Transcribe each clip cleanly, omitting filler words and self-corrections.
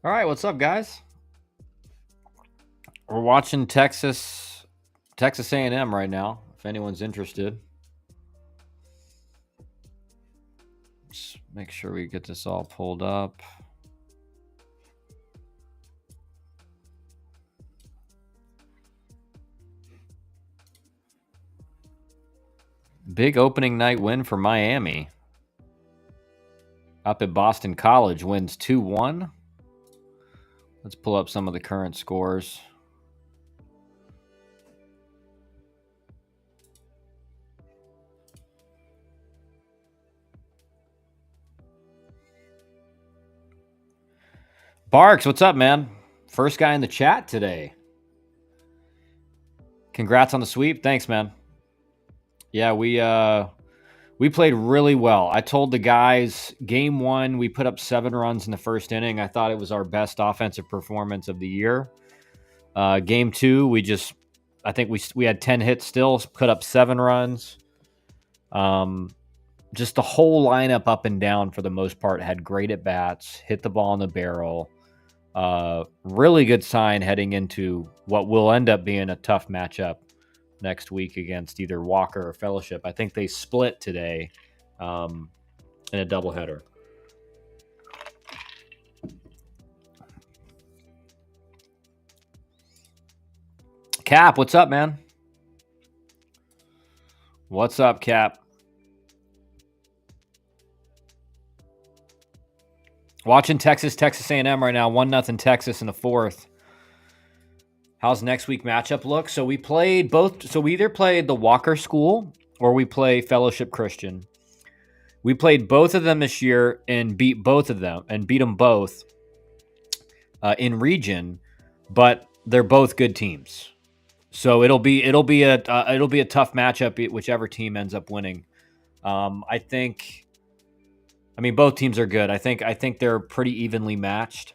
All right, what's up, guys? We're watching Texas A&M right now. If anyone's interested, just make sure we get this all pulled up. Big opening night win for Miami. Up at Boston College, wins 2-1. Let's pull up some of the current scores. Barks, what's up, man? First guy in the chat today. Congrats on the sweep. Thanks, man. Yeah, we played really well. I told the guys game one, we put up 7 runs in the first inning. I thought it was our best offensive performance of the year. Game two, I think we had 10 hits still, put up 7 runs. Just the whole lineup up and down for the most part had great at bats, hit the ball in the barrel. Really good sign heading into what will end up being a tough matchup next week against either Walker or Fellowship. I think they split today in a doubleheader. Cap, what's up, man? What's up, Cap? Watching Texas A&M right now, 1-0 Texas in the fourth. How's next week matchup look? So we played both. So we either played the Walker School or we play Fellowship Christian. We played both of them this year and beat both of them and beat them both in region, but they're both good teams. So it'll be a tough matchup whichever team ends up winning. I mean both teams are good. I think they're pretty evenly matched.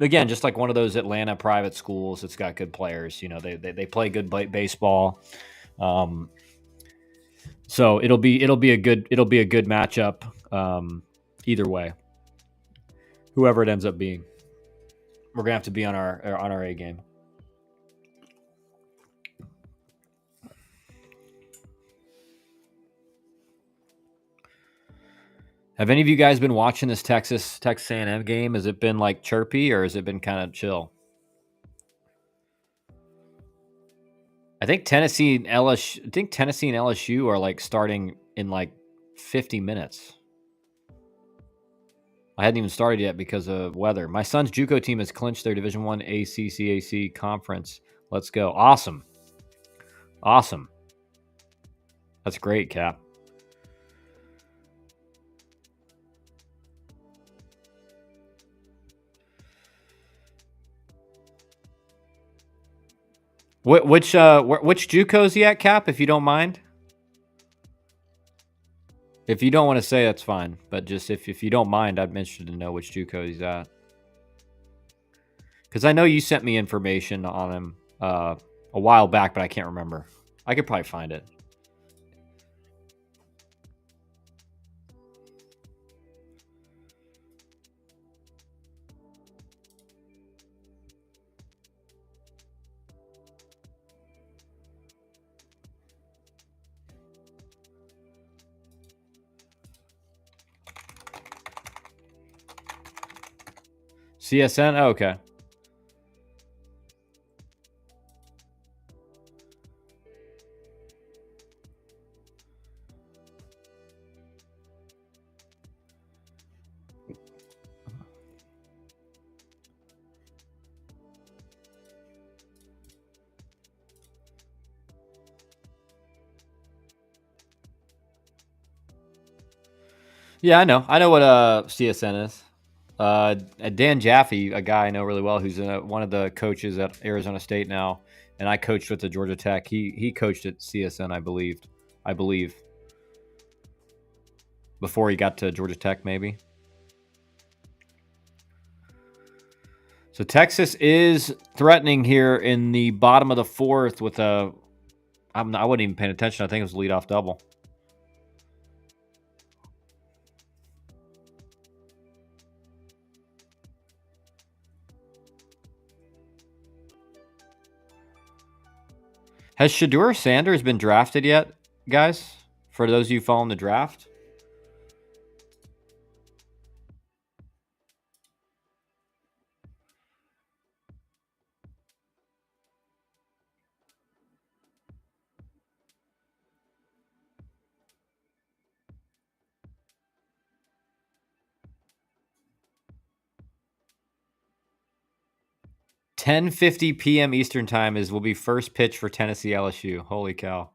Again, just like one of those Atlanta private schools, it's got good players. You know, they play good baseball. So it'll be a good matchup. Either way, whoever it ends up being, we're gonna have to be on our A game. Have any of you guys been watching this Texas A&M game? Has it been like chirpy or has it been kind of chill? I think Tennessee and LSU are like starting in like 50 minutes. I hadn't even started yet because of weather. My son's JUCO team has clinched their Division I ACCAC conference. Let's go. Awesome. That's great, Cap. Which JUCO is he at, Cap, if you don't mind? If you don't want to say, that's fine. But just if you don't mind, I'm interested to know which JUCO he's at. Because I know you sent me information on him a while back, but I can't remember. I could probably find it. CSN? Oh, okay. Yeah, I know. I know what CSN is. Dan Jaffe, a guy I know really well, who's one of the coaches at Arizona State now, and I coached with the Georgia Tech. He coached at CSN, I believe, before he got to Georgia Tech, maybe. So Texas is threatening here in the bottom of the fourth with I wasn't even paying attention. I think it was a leadoff double. Has Shedeur Sanders been drafted yet, guys? For those of you following the draft? $10:50 p.m. Eastern time will be first pitch for Tennessee LSU. Holy cow.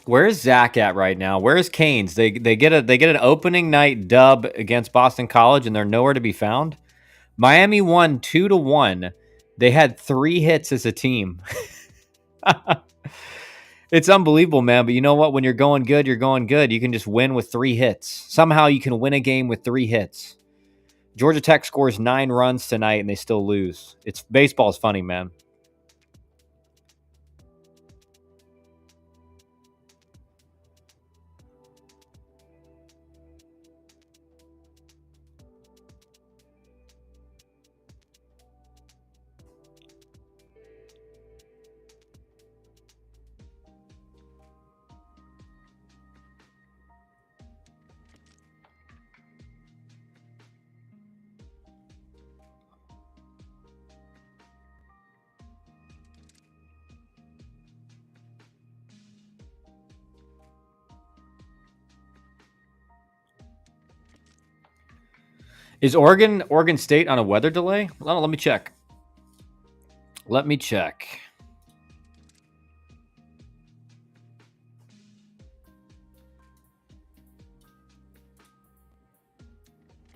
Where's Zach at right now? Where's Canes? They get an opening night dub against Boston College, and they're nowhere to be found. Miami won 2-1. They had 3 hits as a team. It's unbelievable, man. But you know what? When you're going good, you're going good. You can just win with 3 hits. Somehow you can win a game with 3 hits. Georgia Tech scores 9 runs tonight, and they still lose. Baseball is funny, man. Is Oregon State on a weather delay? Let me check. Let me check.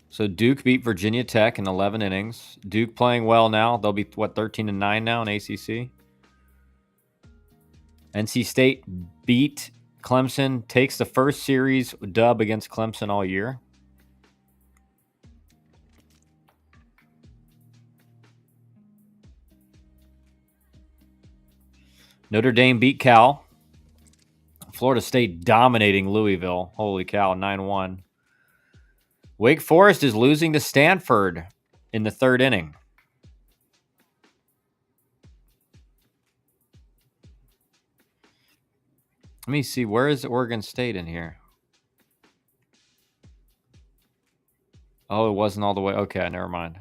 So Duke beat Virginia Tech in 11 innings. Duke playing well now. They'll be, 13-9 now in ACC? NC State beat Clemson, takes the first series dub against Clemson all year. Notre Dame beat Cal. Florida State dominating Louisville. Holy cow, 9-1. Wake Forest is losing to Stanford in the 3rd inning. Let me see. Where is Oregon State in here? Oh, it wasn't all the way. Okay, never mind.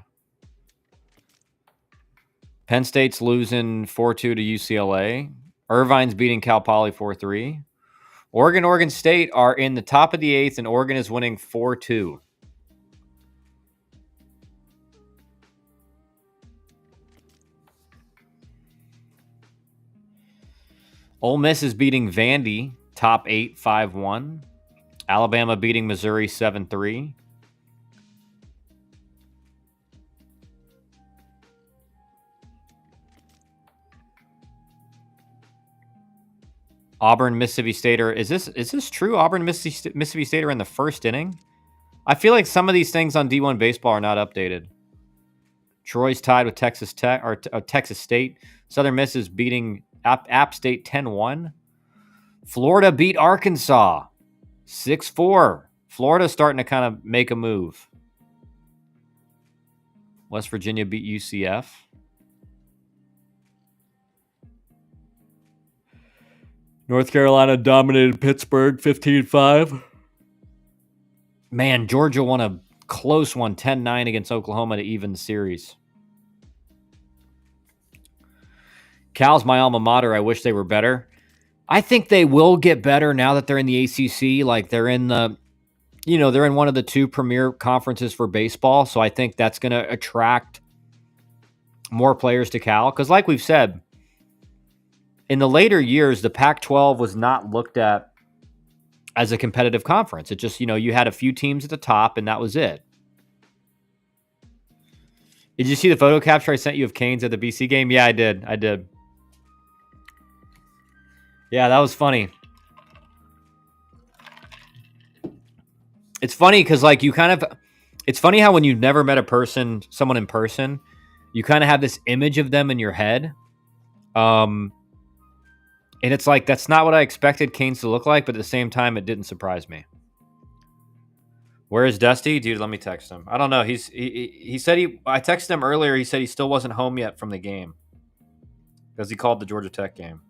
Penn State's losing 4-2 to UCLA. Irvine's beating Cal Poly 4-3. Oregon State are in the top of the 8th, and Oregon is winning 4-2. Ole Miss is beating Vandy, top 8, 5-1. Alabama beating Missouri 7-3. Auburn, Mississippi State is this true? Auburn, Mississippi State are in the 1st inning? I feel like some of these things on D1 baseball are not updated. Troy's tied with Texas Tech or Texas State. Southern Miss is beating App State 10-1. Florida beat Arkansas 6-4. Florida's starting to kind of make a move. West Virginia beat UCF. North Carolina dominated Pittsburgh 15-5. Man, Georgia won a close one, 10-9 against Oklahoma to even the series. Cal's my alma mater. I wish they were better. I think they will get better now that they're in the ACC. Like they're in they're in one of the 2 premier conferences for baseball. So I think that's going to attract more players to Cal. Because like we've said, in the later years, the Pac-12 was not looked at as a competitive conference. It just, you had a few teams at the top and that was it. Did you see the photo capture I sent you of Canes at the BC game? Yeah, I did. Yeah, that was funny. It's funny because like you kind of, it's funny how when you've never met someone in person, you kind of have this image of them in your head. Um, and it's like that's not what I expected Canes to look like, but at the same time, it didn't surprise me. Where is Dusty, dude? Let me text him. I don't know. He said he. I texted him earlier. He said he still wasn't home yet from the game because he called the Georgia Tech game.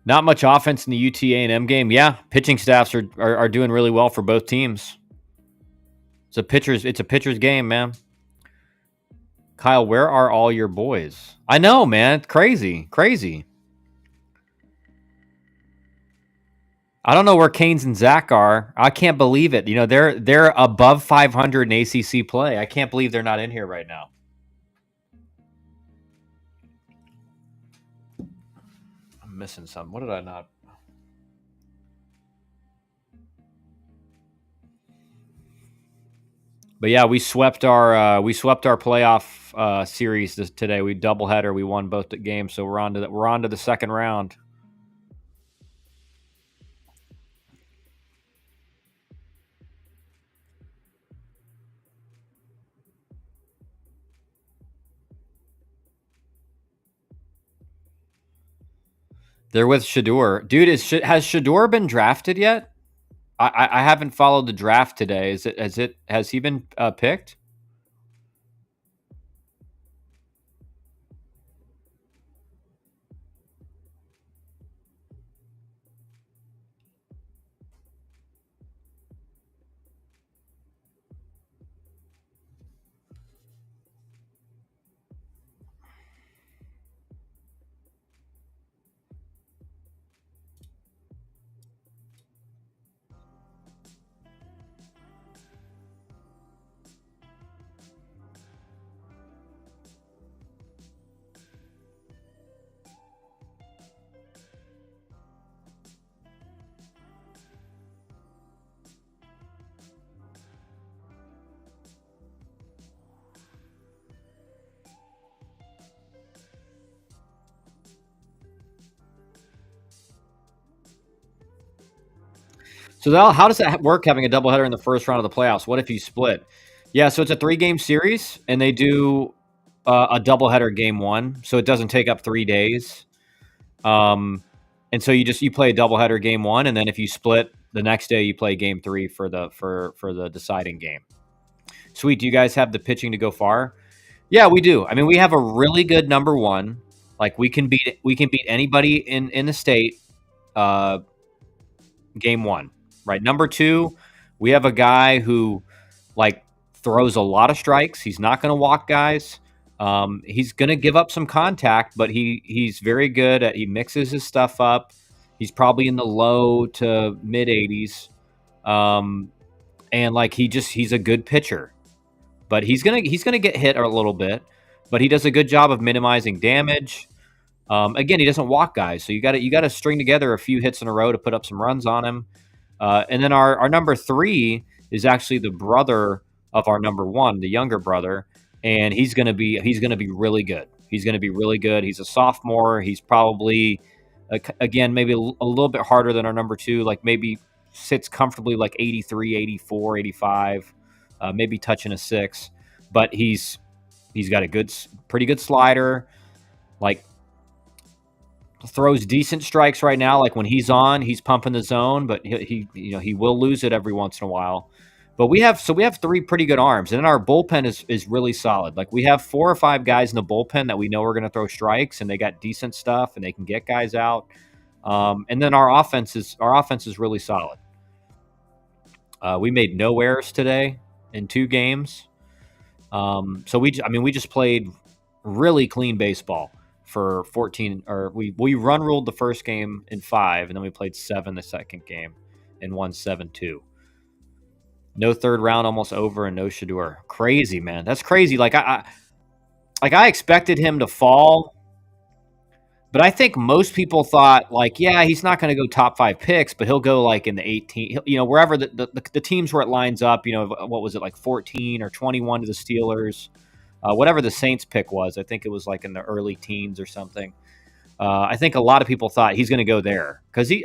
Not much offense in the UTA&M game. Yeah, pitching staffs are doing really well for both teams. It's a pitcher's game, man. Kyle, where are all your boys? I know, man. It's crazy. Crazy. I don't know where Canes and Zach are. I can't believe it. You know, they're above 500 in ACC play. I can't believe they're not in here right now. I'm missing something. What did I not? But yeah, we swept our playoff series today. We doubleheader. We won both the games, so we're on to the second round. They're with Shador, dude. Has Shador been drafted yet? I haven't followed the draft today. Has he been picked? So how does that work? Having a doubleheader in the first round of the playoffs. What if you split? Yeah, so it's a 3-game series, and they do a doubleheader game one, so it doesn't take up 3 days. And so you play a doubleheader game one, and then if you split the next day, you play game three for the deciding game. Sweet. Do you guys have the pitching to go far? Yeah, we do. I mean, we have a really good number one. Like we can beat anybody in the state. Game one, right? Number two, we have a guy who like throws a lot of strikes. He's not going to walk guys. He's going to give up some contact, but he's very good he mixes his stuff up. He's probably in the low to mid 80s. And like he's a good pitcher. But he's going to get hit a little bit, but he does a good job of minimizing damage. Again, he doesn't walk guys, so you got to string together a few hits in a row to put up some runs on him. And then our number three is actually the brother of our number one, the younger brother, and he's gonna be really good. He's gonna be really good. He's a sophomore. He's probably again maybe a little bit harder than our number two, like maybe sits comfortably like 83, 84, 85, maybe touching a 6, but he's got a pretty good slider, like throws decent strikes right now. Like when he's on, he's pumping the zone, but he will lose it every once in a while. But we have 3 pretty good arms, and then our bullpen is really solid. Like we have 4 or 5 guys in the bullpen that we know are going to throw strikes, and they got decent stuff, and they can get guys out. And then our offense is really solid. We made no errors today in 2 games. So we just played really clean baseball for 14. Or we run ruled the first game in 5, and then we played 7 the second game, and won 7-2. No third round, almost over, and no Shador. Crazy, man. That's crazy. Like I expected him to fall, but I think most people thought, like, yeah, he's not going to go top 5 picks, but he'll go like in the 18, wherever the teams where it lines up. What was it, like 14 or 21 to the Steelers, whatever the Saints pick was. I think it was like in the early teens or something. I think a lot of people thought he's going to go there because he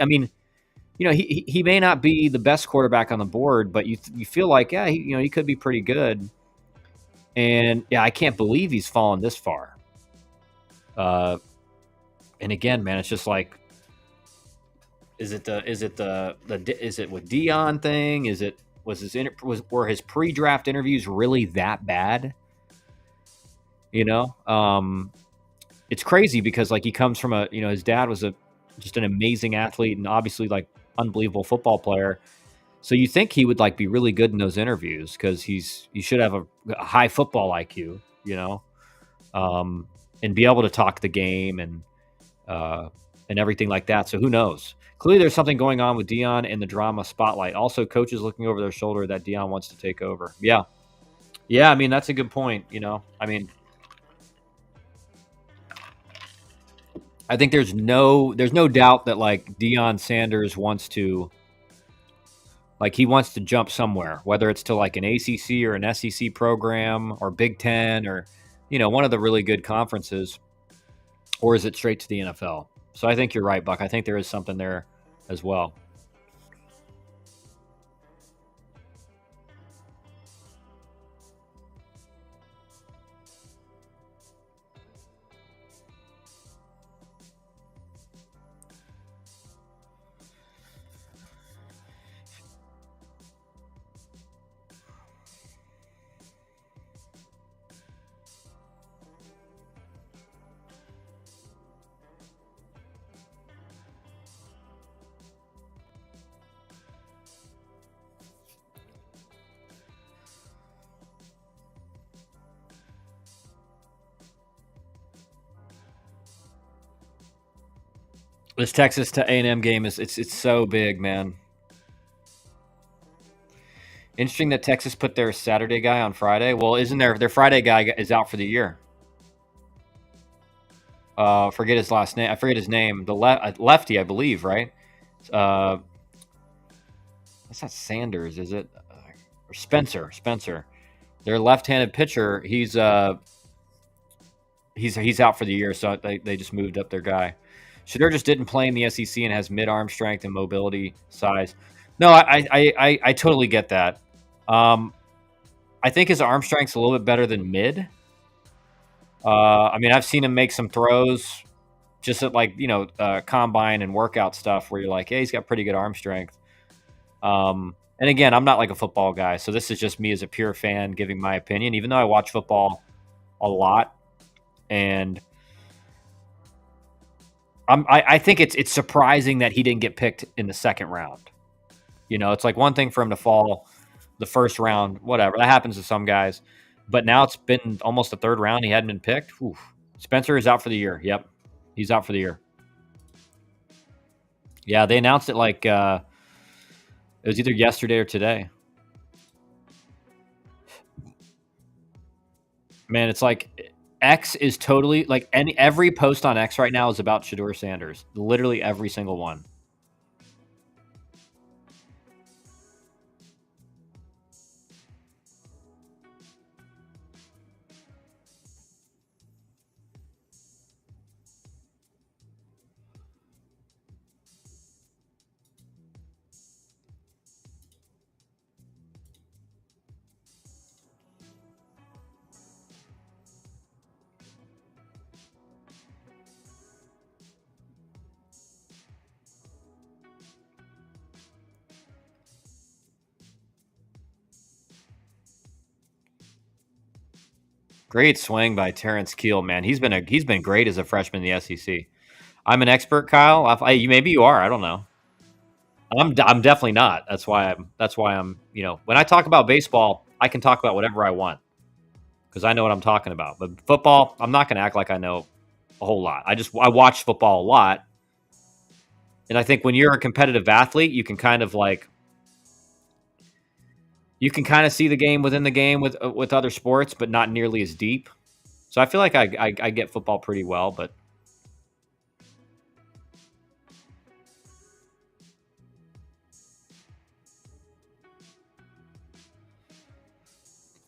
may not be the best quarterback on the board, but you feel like, yeah, he could be pretty good. And yeah, I can't believe he's fallen this far. And again, man, it's just like, is it with Dion thing? Were his pre-draft interviews really that bad? It's crazy because like he comes from his dad was just an amazing athlete and obviously like unbelievable football player. So you think he would like be really good in those interviews because he should have a high football IQ, and be able to talk the game uh, and everything like that. So who knows? Clearly, there's something going on with Dion in the drama spotlight. Also, coaches looking over their shoulder that Dion wants to take over. Yeah, yeah. I mean, that's a good point. I think there's no doubt that like Deion Sanders wants to, like, he wants to jump somewhere, whether it's to like an ACC or an SEC program or Big Ten or one of the really good conferences, or is it straight to the NFL? So I think you're right, Buck. I think there is something there as well. This Texas to A&M game it's so big, man. Interesting that Texas put their Saturday guy on Friday. Well, isn't their Friday guy is out for the year? Forget his last name. I forget his name. The lefty, I believe, right? Uh, that's not Sanders, is it? Or Spencer. Spencer. Their left-handed pitcher. He's out for the year, so they just moved up their guy. Shador just didn't play in the SEC and has mid-arm strength and mobility size. No, I totally get that. I think his arm strength's a little bit better than mid. I mean, I've seen him make some throws just at like combine and workout stuff where you're like, hey, he's got pretty good arm strength. And again, I'm not like a football guy, so this is just me as a pure fan giving my opinion. Even though I watch football a lot, and I think it's surprising that he didn't get picked in the second round. It's like one thing for him to fall the first round, whatever. That happens to some guys. But now it's been almost the third round. He hadn't been picked. Whew. Spencer is out for the year. Yep. He's out for the year. Yeah, they announced it like it was either yesterday or today. Man, it's like X is totally like every post on X right now is about Shador Sanders. Literally every single one. Great swing by Terrence Keel, man. He's been great as a freshman in the SEC. I'm an expert, Kyle. Maybe you are. I don't know. I'm definitely not. That's why I'm. When I talk about baseball, I can talk about whatever I want because I know what I'm talking about. But football, I'm not going to act like I know a whole lot. I watch football a lot, and I think when you're a competitive athlete, you can kind of see the game within the game with other sports, but not nearly as deep. So I feel like I get football pretty well, but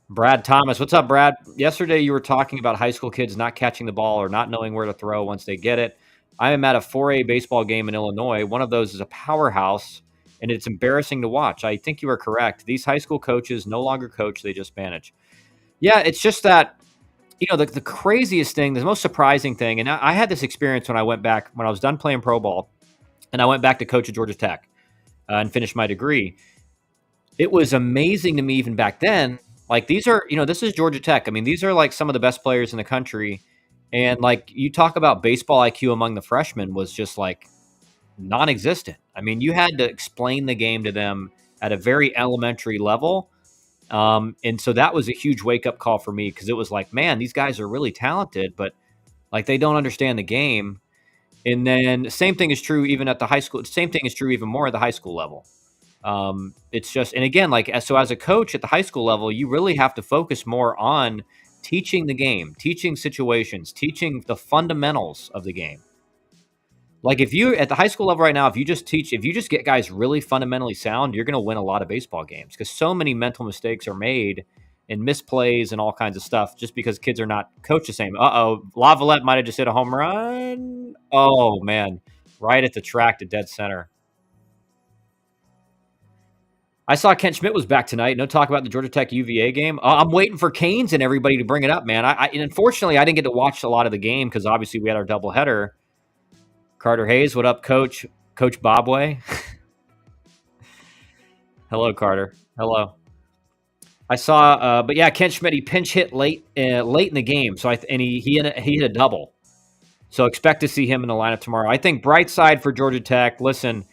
Brad Thomas, what's up, Brad? Yesterday you were talking about high school kids not catching the ball or not knowing where to throw once they get it. I am at a 4A baseball game in Illinois. One of those is a powerhouse, and it's embarrassing to watch. I think you are correct. These high school coaches no longer coach; they just manage. Yeah, it's just that the craziest thing, the most surprising thing, and I had this experience when I went back when I was done playing pro ball, and I went back to coach at Georgia Tech and finished my degree. It was amazing to me even back then. Like this is Georgia Tech. I mean, these are like some of the best players in the country. And like you talk about baseball IQ among the freshmen was just like non-existent. I mean, you had to explain the game to them at a very elementary level. And so that was a huge wake-up call for me because it was like, man, these guys are really talented, but like they don't understand the game. And then same thing is true even at the high school. Same thing is true even more at the high school level. It's just, and again, so as a coach at the high school level, you really have to focus more on teaching the game, teaching situations, teaching the fundamentals of the game. Like if you at the high school level right now, if you just get guys really fundamentally sound, you're going to win a lot of baseball games because so many mental mistakes are made and misplays and all kinds of stuff just because kids are not coached the same. Lavalette might have just hit a home run. Oh man, right at the track to dead center. I saw Kent Schmidt was back tonight. No talk about the Georgia Tech UVA game. I'm waiting for Canes and everybody to bring it up, man. And unfortunately, I didn't get to watch a lot of the game because obviously we had our doubleheader. Carter Hayes, what up, Coach? Coach Bobway. Hello, Carter. Hello. I saw, but yeah, Kent Schmidt he pinch hit late in the game. So he hit a double. So expect to see him in the lineup tomorrow. I think bright side for Georgia Tech. Listen,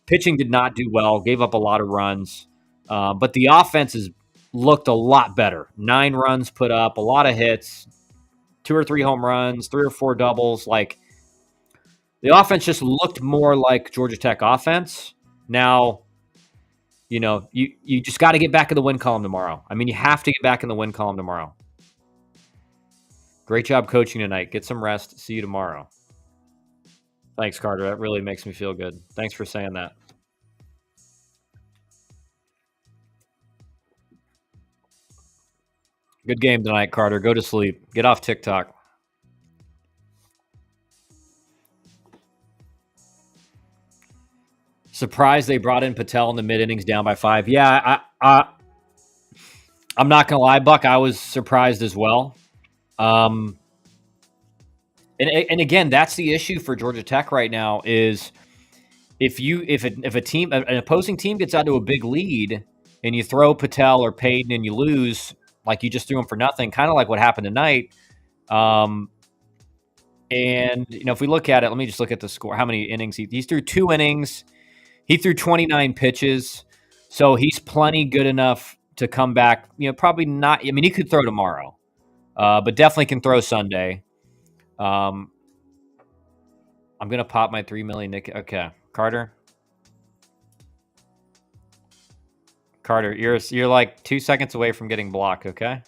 pitching did not do well, gave up a lot of runs, but the offense has looked a lot better. 9 runs put up, a lot of hits, 2 or 3 home runs, 3 or 4 doubles. Like the offense just looked more like Georgia Tech offense. Now, you just got to get back in the win column tomorrow. I mean, you have to get back in the win column tomorrow. Great job coaching tonight. Get some rest. See you tomorrow. Thanks, Carter. That really makes me feel good. Thanks for saying that. Good game tonight, Carter. Go to sleep. Get off TikTok. Surprised they brought in Patel in the mid innings down by 5. Yeah, I'm not gonna lie, Buck. I was surprised as well. And again, that's the issue for Georgia Tech right now is if an opposing team gets out to a big lead and you throw Patel or Payton and you lose, like you just threw him for nothing, kind of like what happened tonight. And if we look at it, let me just look at the score. How many innings he threw? 2 innings. He threw 29 pitches, so he's plenty good enough to come back. Probably not. I mean, he could throw tomorrow, but definitely can throw Sunday. I'm gonna pop my 3 million. Okay, Carter. Carter, you're like 2 seconds away from getting blocked. Okay.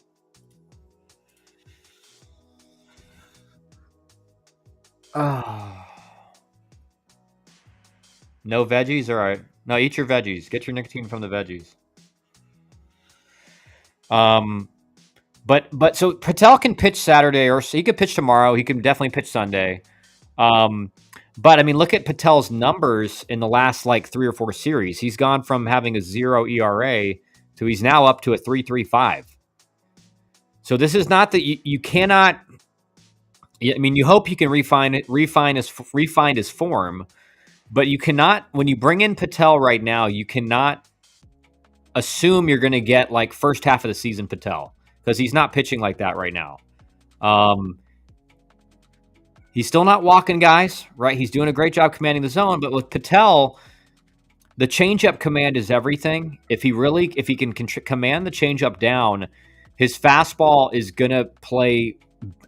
Oh. No veggies? All right. No, eat your veggies. Get your nicotine from the veggies. But so Patel can pitch Saturday, or he could pitch tomorrow. He can definitely pitch Sunday. But I mean, look at Patel's numbers in the last like 3 or 4 series. He's gone from having a 0 ERA to he's now up to a 3.35. So this is not that you cannot. I mean, you hope you can refine his form, but you cannot. When you bring in Patel right now, you cannot assume you're going to get like first half of the season Patel because he's not pitching like that right now. He's still not walking guys, right? He's doing a great job commanding the zone, but with Patel, the changeup command is everything. If he can command the changeup down, his fastball is gonna play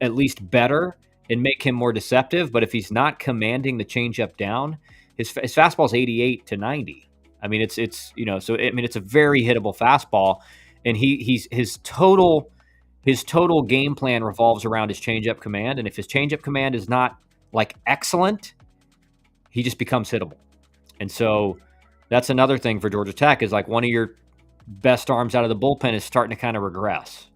at least better and make him more deceptive. But if he's not commanding the changeup down, his fastball is 88 to 90. I mean, it's so I mean it's a very hittable fastball, and his total game plan revolves around his changeup command. And if his changeup command is not like excellent, he just becomes hittable. And so that's another thing for Georgia Tech is like one of your best arms out of the bullpen is starting to kind of regress.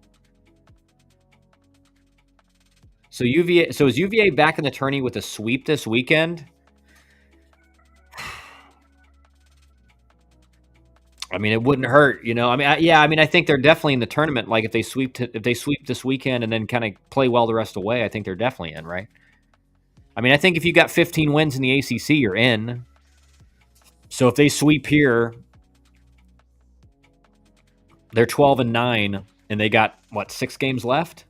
So is UVA back in the tourney with a sweep this weekend? I mean, it wouldn't hurt, I mean, I think they're definitely in the tournament. Like if they sweep this weekend and then kind of play well the rest of the way, I think they're definitely in, right? I mean, I think if you got 15 wins in the ACC, you're in. So if they sweep here, they're 12-9, and they got 6 games left.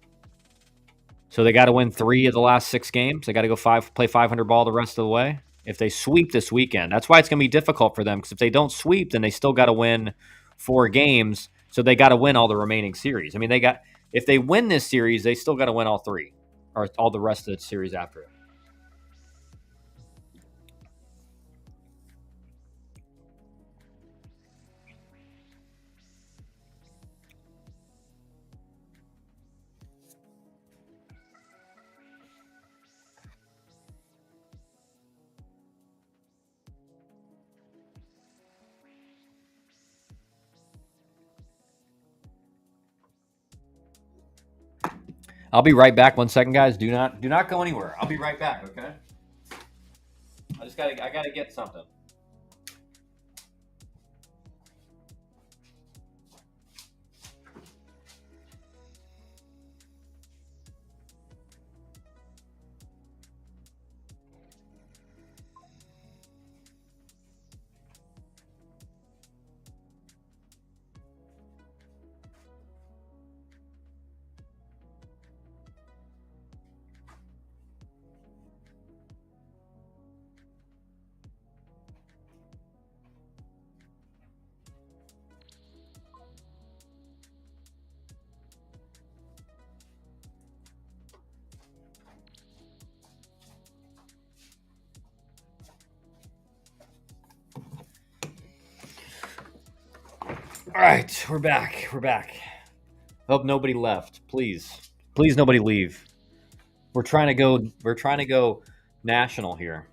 So they got to win 3 of the last 6 games. They got to go play 500 ball the rest of the way. If they sweep this weekend, that's why it's going to be difficult for them. Because if they don't sweep, then they still got to win 4 games. So they got to win all the remaining series. I mean, if they win this series, they still got to win all 3 or all the rest of the series after it. I'll be right back. 1 second, guys. Do not go anywhere. I'll be right back. Okay. I gotta get something. All right, we're back. Hope nobody left. Please, nobody leave. We're trying to go national here.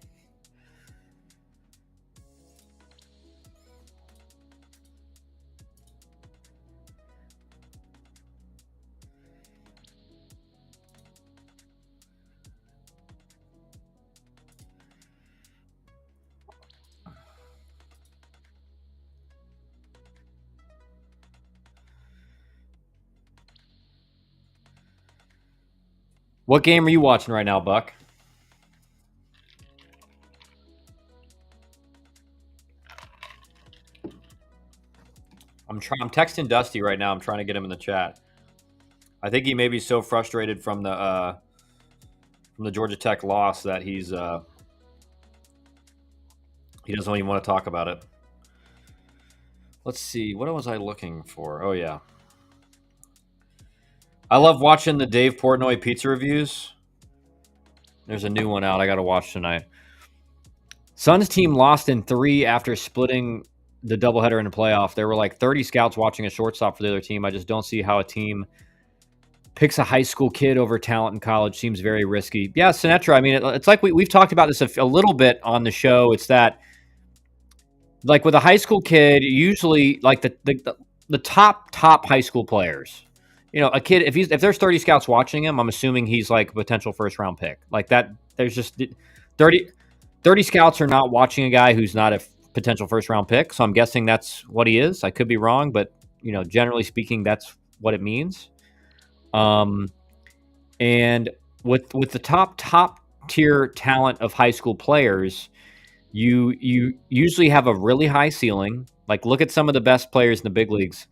What game are you watching right now, Buck? I'm texting Dusty right now. I'm trying to get him in the chat. I think he may be so frustrated from the Georgia Tech loss that he doesn't even want to talk about it. Let's see. What was I looking for? Oh yeah. I love watching the Dave Portnoy pizza reviews. There's a new one out I got to watch tonight. Suns team lost in 3 after splitting the doubleheader in the playoff. There were like 30 scouts watching a shortstop for the other team. I just don't see how a team picks a high school kid over talent in college. Seems very risky. Yeah, Sinatra. I mean, it's like we've talked about this a little bit on the show. It's that like with a high school kid, usually like the top high school players. A kid if there's 30 scouts watching him, I'm assuming he's like a potential first round pick. Like that, there's just 30 scouts are not watching a guy who's not a potential first round pick. So I'm guessing that's what he is. I could be wrong, but generally speaking, that's what it means. And with the top tier talent of high school players, you usually have a really high ceiling. Like look at some of the best players in the big leagues.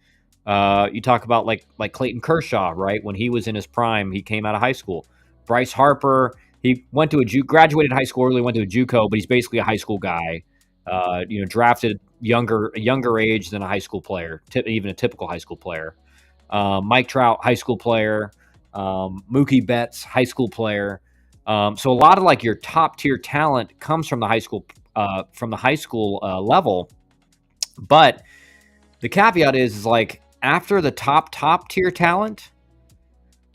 You talk about like Clayton Kershaw, right? When he was in his prime, he came out of high school. Bryce Harper, He went to graduated high school early, went to a JUCO, but he's basically a high school guy. Drafted younger age than a high school player, even a typical high school player. Mike Trout, high school player. Mookie Betts, high school player. So a lot of like your top tier talent comes from the high school level. But the caveat is like after the top tier talent,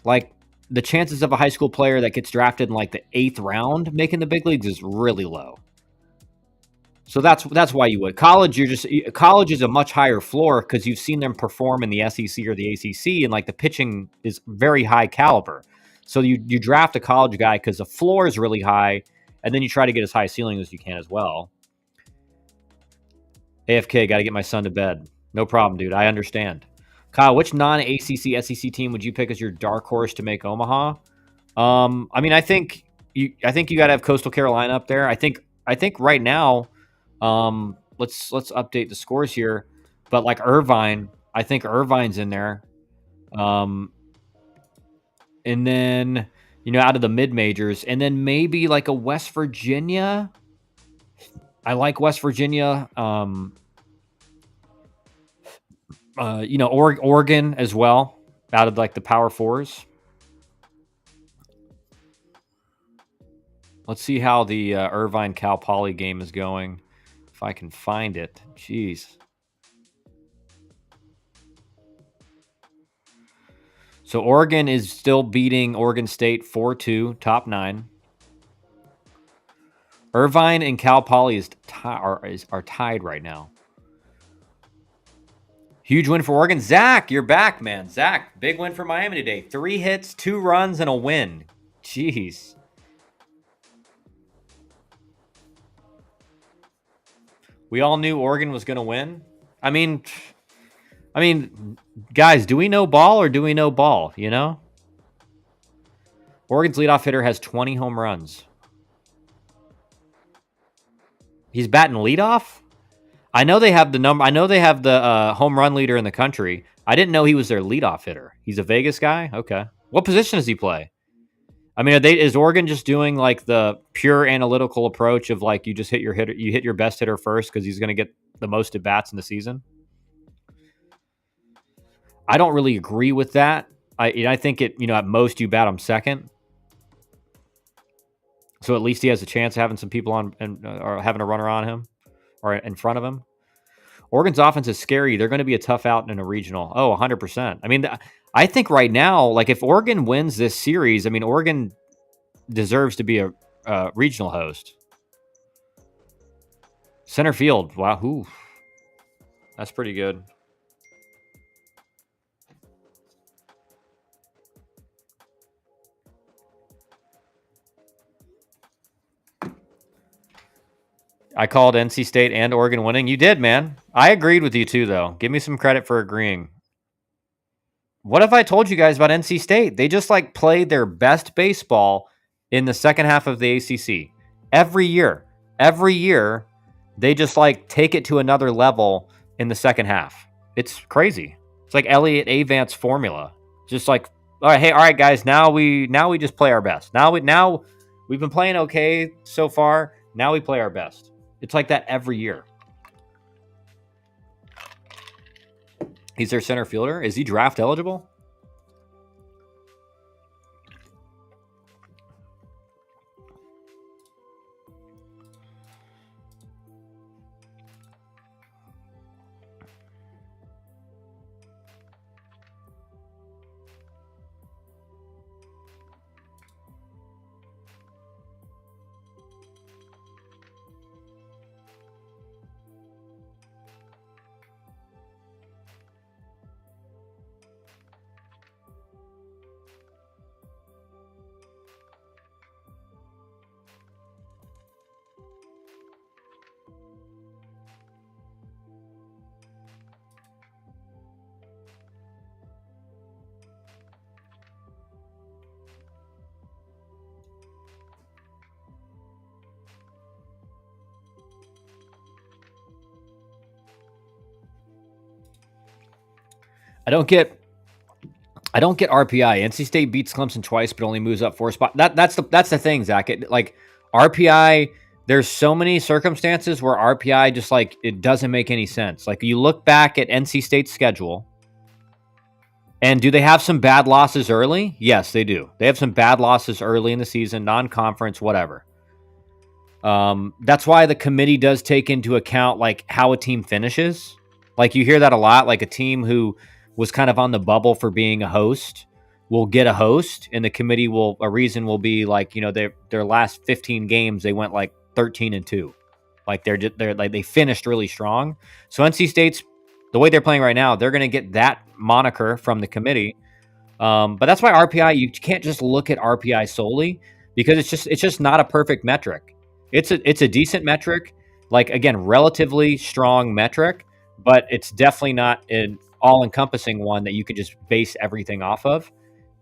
like the chances of a high school player that gets drafted in like the 8th round making the big leagues is really low. So that's why you would. College is a much higher floor because you've seen them perform in the SEC or the ACC, and like the pitching is very high caliber. So you draft a college guy because the floor is really high, and then you try to get as high ceiling as you can as well. AFK, got to get my son to bed. No problem, dude. I understand. Kyle, which non-ACC SEC team would you pick as your dark horse to make Omaha? I think you got to have Coastal Carolina up there. I think right now. Let's update the scores here. But like Irvine, I think Irvine's in there. And then, out of the mid majors, and then maybe like a West Virginia. I like West Virginia. Oregon as well, out of like the Power Fours. Let's see how the Irvine Cal Poly game is going. If I can find it. Jeez. So Oregon is still beating Oregon State 4-2, top 9. Irvine and Cal Poly are tied right now. Huge win for Oregon. Zach, you're back, man. Zach, big win for Miami today. 3 hits, 2 runs, and a win. Jeez. We all knew Oregon was going to win. I mean, guys, do we know ball or do we know ball, Oregon's leadoff hitter has 20 home runs. He's batting leadoff? I know they have the home run leader in the country. I didn't know he was their leadoff hitter. He's a Vegas guy? Okay. What position does he play? I mean, is Oregon just doing like the pure analytical approach of like you just hit your best hitter first because he's going to get the most at bats in the season? I don't really agree with that. I think at most you bat him second, so at least he has a chance of having some people on or having a runner on him or in front of him. Oregon's offense is scary. They're going to be a tough out in a regional. Oh, 100%. I mean, I think right now, like if Oregon wins this series, I mean, Oregon deserves to be a regional host. Center field. Wow. Ooh. That's pretty good. I called NC State and Oregon winning. You did, man. I agreed with you too, though. Give me some credit for agreeing. What if I told you guys about NC State? They just like played their best baseball in the second half of the ACC. Every year, they just like take it to another level in the second half. It's crazy. It's like Elliott Avant's formula. Just like, all right, guys. Now we just play our best. Now we've been playing okay so far. Now we play our best. It's like that every year. He's their center fielder. Is he draft eligible? I I don't get RPI. NC State beats Clemson twice, but only moves up 4 spots. That's the thing, Zach. Like RPI, there's so many circumstances where RPI just like it doesn't make any sense. Like you look back at NC State's schedule, and do they have some bad losses early? Yes, they do. They have some bad losses early in the season, non-conference, whatever. That's why the committee does take into account like how a team finishes. Like you hear that a lot. Like a team who was kind of on the bubble for being a host will get a host, and the committee will a reason will be like their last 15 games they went like 13-2, like they're like they finished really strong. So NC State's the way they're playing right now, they're going to get that moniker from the committee. But that's why RPI, you can't just look at RPI solely because it's just not a perfect metric. It's a decent metric, like again, relatively strong metric, but it's definitely not an all-encompassing one that you could just base everything off of.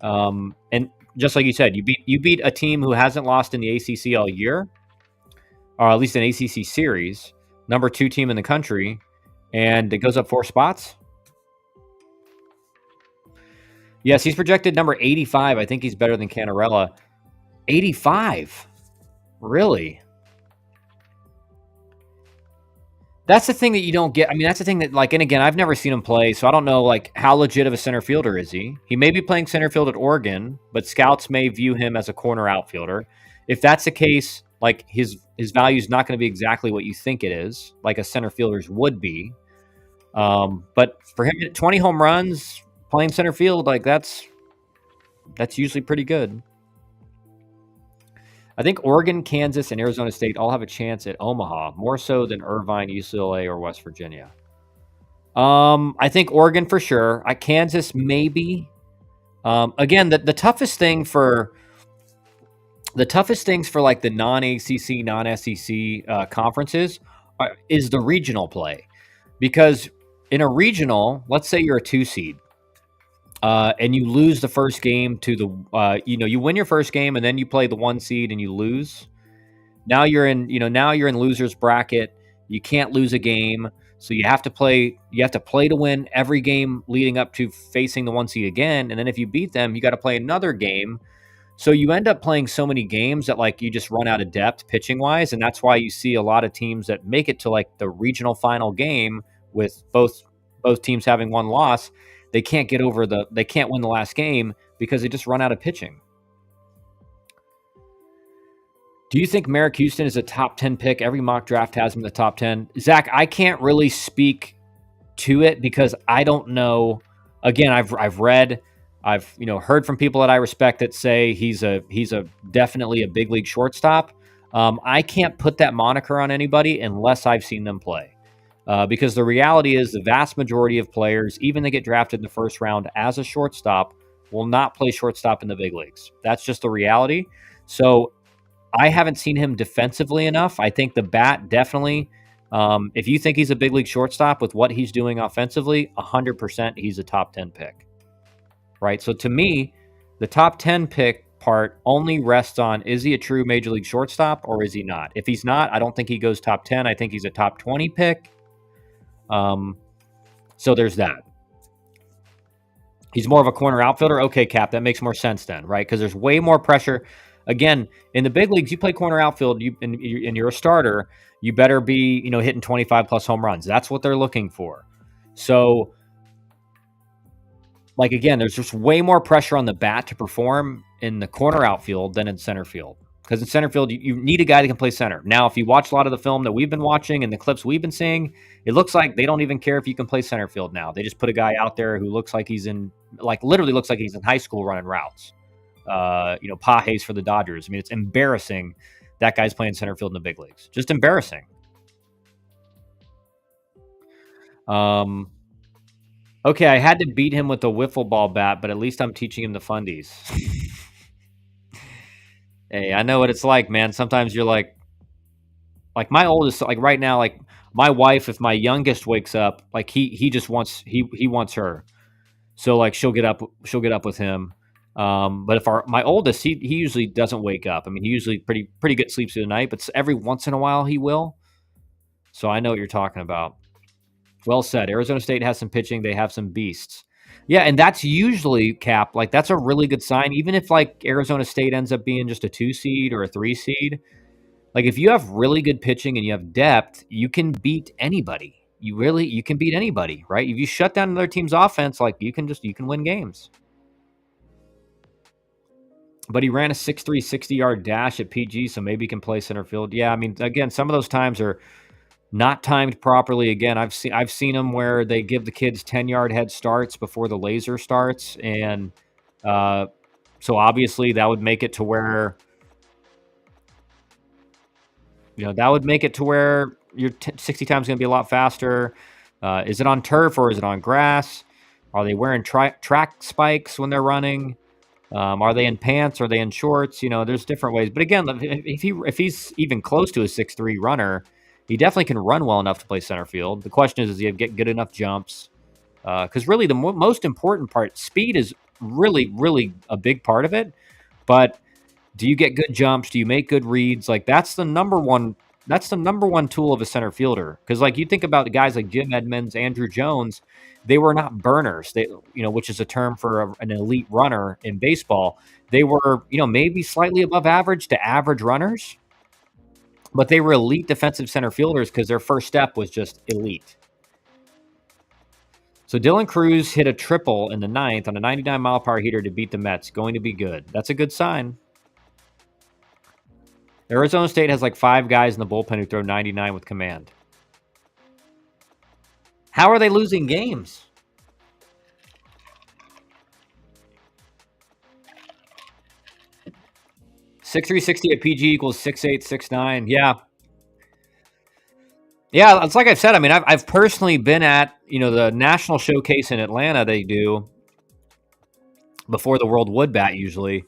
And just like you said, you beat a team who hasn't lost in the ACC all year, or at least an ACC series, number 2 team in the country, and it goes up 4 spots. Yes, he's projected number 85. I think he's better than Canarella. 85? Really? That's the thing that you don't get. I mean, that's the thing that, like, and again, I've never seen him play, so I don't know, like, how legit of a center fielder is he? He may be playing center field at Oregon, but scouts may view him as a corner outfielder. If that's the case, like, his value is not going to be exactly what you think it is, like a center fielder's would be. But for him, 20 home runs, playing center field, like, that's usually pretty good. I think Oregon, Kansas, and Arizona State all have a chance at Omaha, more so than Irvine, UCLA, or West Virginia. I think Oregon for sure. Kansas maybe. Again, the toughest things for like the non-ACC, non-SEC conferences is the regional play, because in a regional, let's say you're a 2 seed. And you lose the first game to the, you win your first game and then you play the 1 seed and you lose. Now you're in losers bracket. You can't lose a game. So you have to play to win every game leading up to facing the 1 seed again. And then if you beat them, you got to play another game. So you end up playing so many games that like you just run out of depth pitching wise. And that's why you see a lot of teams that make it to like the regional final game with both teams having 1 loss. They can't they can't win the last game because they just run out of pitching. Do you think Merrick Houston is a top 10 pick? Every mock draft has him in the top 10. Zach, I can't really speak to it because I don't know. Again, I've read, I've heard from people that I respect that say he's a definitely a big league shortstop. I can't put that moniker on anybody unless I've seen them play. Because the reality is the vast majority of players, even they get drafted in the first round as a shortstop, will not play shortstop in the big leagues. That's just the reality. So I haven't seen him defensively enough. I think the bat definitely, if you think he's a big league shortstop with what he's doing offensively, 100% he's a top 10 pick. Right? So to me, the top 10 pick part only rests on, is he a true major league shortstop or is he not? If he's not, I don't think he goes top 10. I think he's a top 20 pick. So there's that. He's more of a corner outfielder. Okay, Cap, that makes more sense then, right? Because there's way more pressure. Again, in the big leagues, you play corner outfield, and you're a starter. You better be, hitting 25 plus home runs. That's what they're looking for. So, like again, there's just way more pressure on the bat to perform in the corner outfield than in center field. Because in center field, you need a guy that can play center. Now, if you watch a lot of the film that we've been watching and the clips we've been seeing, it looks like they don't even care if you can play center field now. They just put a guy out there who looks like literally looks like he's in high school running routes. Pajes for the Dodgers. I mean, it's embarrassing that guy's playing center field in the big leagues. Just embarrassing. Okay, I had to beat him with a wiffle ball bat, but at least I'm teaching him the fundies. Hey, I know what it's like, man. Sometimes you're like my oldest, like right now, like my wife, if my youngest wakes up, like he just wants, he wants her. So like she'll get up with him. But if my oldest, he usually doesn't wake up. I mean, he usually pretty good sleeps through the night, but every once in a while he will. So I know what you're talking about. Well said. Arizona State has some pitching. They have some beasts. Yeah, and that's usually Cap. Like that's a really good sign. Even if like Arizona State ends up being just a 2 seed or a 3 seed, like if you have really good pitching and you have depth, you can beat anybody. You can beat anybody, right? If you shut down another team's offense, like you can win games. But he ran a 6.3 60-yard dash at PG, so maybe he can play center field. Yeah, I mean, again, some of those times are not timed properly. Again, I've seen them where they give the kids 10-yard head starts before the laser starts, and so obviously that would make it to where your 60 times is going to be a lot faster. Is it on turf or is it on grass? Are they wearing track spikes when they're running? Are they in pants? Are they in shorts? There's different ways. But again, if he's even close to a 6'3" runner, he definitely can run well enough to play center field. The question is, does he get good enough jumps? Because really, the most important part, speed is really, really a big part of it. But do you get good jumps? Do you make good reads? Like that's the number one. That's the number one tool of a center fielder. Because like you think about the guys like Jim Edmonds, Andrew Jones, they were not burners. They, which is a term for an elite runner in baseball. They were, maybe slightly above average to average runners, but they were elite defensive center fielders because their first step was just elite. So Dylan Cruz hit a triple in the ninth on a 99-mile-per-hour heater to beat the Mets. Going to be good. That's a good sign. Arizona State has like 5 guys in the bullpen who throw 99 with command. How are they losing games? .6.360 at PG equals 6.8, 6.9. Yeah. Yeah, it's like I've said. I mean, I've personally been at, the national showcase in Atlanta they do before the World Wood Bat usually.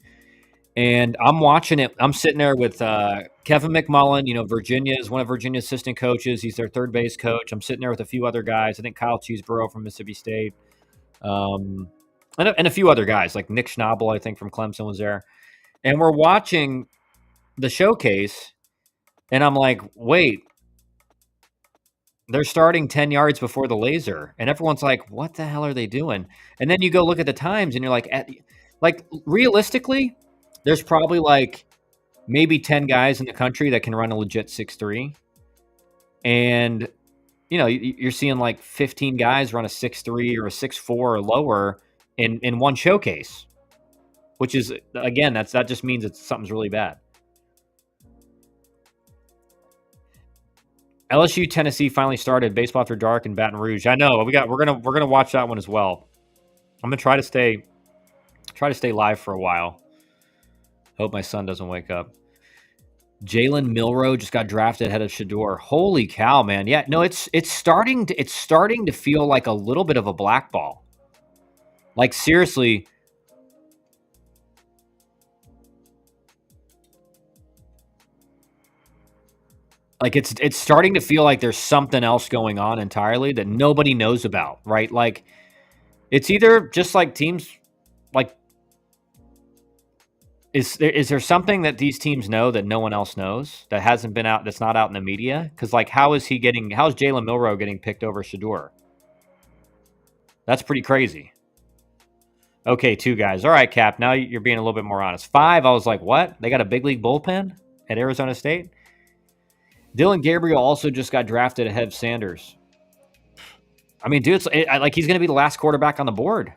And I'm watching it. I'm sitting there with Kevin McMullen. Virginia is one of Virginia's assistant coaches. He's their third base coach. I'm sitting there with a few other guys. I think Kyle Cheeseborough from Mississippi State. And a few other guys, like Nick Schnabel, I think, from Clemson was there. And we're watching the showcase, and I'm like, wait, they're starting 10 yards before the laser. And everyone's like, what the hell are they doing? And then you go look at the times, and you're like, realistically, there's probably like maybe 10 guys in the country that can run a legit 6.3. And, you're seeing like 15 guys run a 6.3 or a 6.4 or lower in one showcase, which is, again, that just means something's really bad. LSU Tennessee finally started baseball after dark in Baton Rouge. I know we're gonna watch that one as well. I'm gonna try to stay live for a while. Hope my son doesn't wake up. Jalen Milroe just got drafted ahead of Shador. Holy cow, man! Yeah, no, it's starting to feel like a little bit of a blackball. Like seriously. Like it's starting to feel like there's something else going on entirely that nobody knows about, right? Like it's either just like teams, like is there something that these teams know that no one else knows that hasn't been out, that's not out in the media? Because like how is Jalen Milroe getting picked over Shador? That's pretty crazy. Okay, 2 guys. All right, Cap. Now you're being a little bit more honest. 5. I was like, what? They got a big league bullpen at Arizona State? Dylan Gabriel also just got drafted ahead of Sanders. I mean, dude, like he's going to be the last quarterback on the board.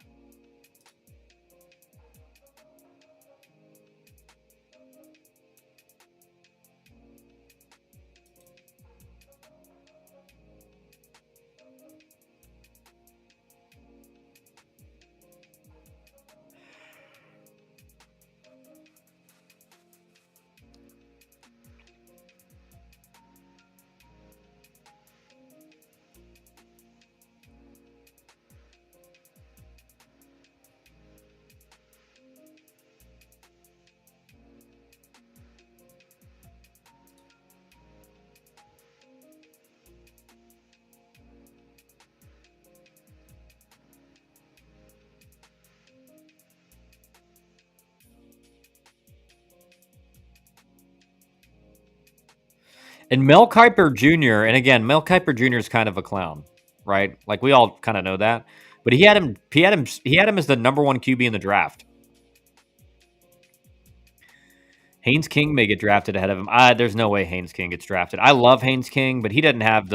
And Mel Kiper Jr., and again, Mel Kiper Jr. is kind of a clown, right? Like we all kind of know that. But he had him as the number one QB in the draft. Haynes King may get drafted ahead of him. There's no way Haynes King gets drafted. I love Haynes King, but he doesn't have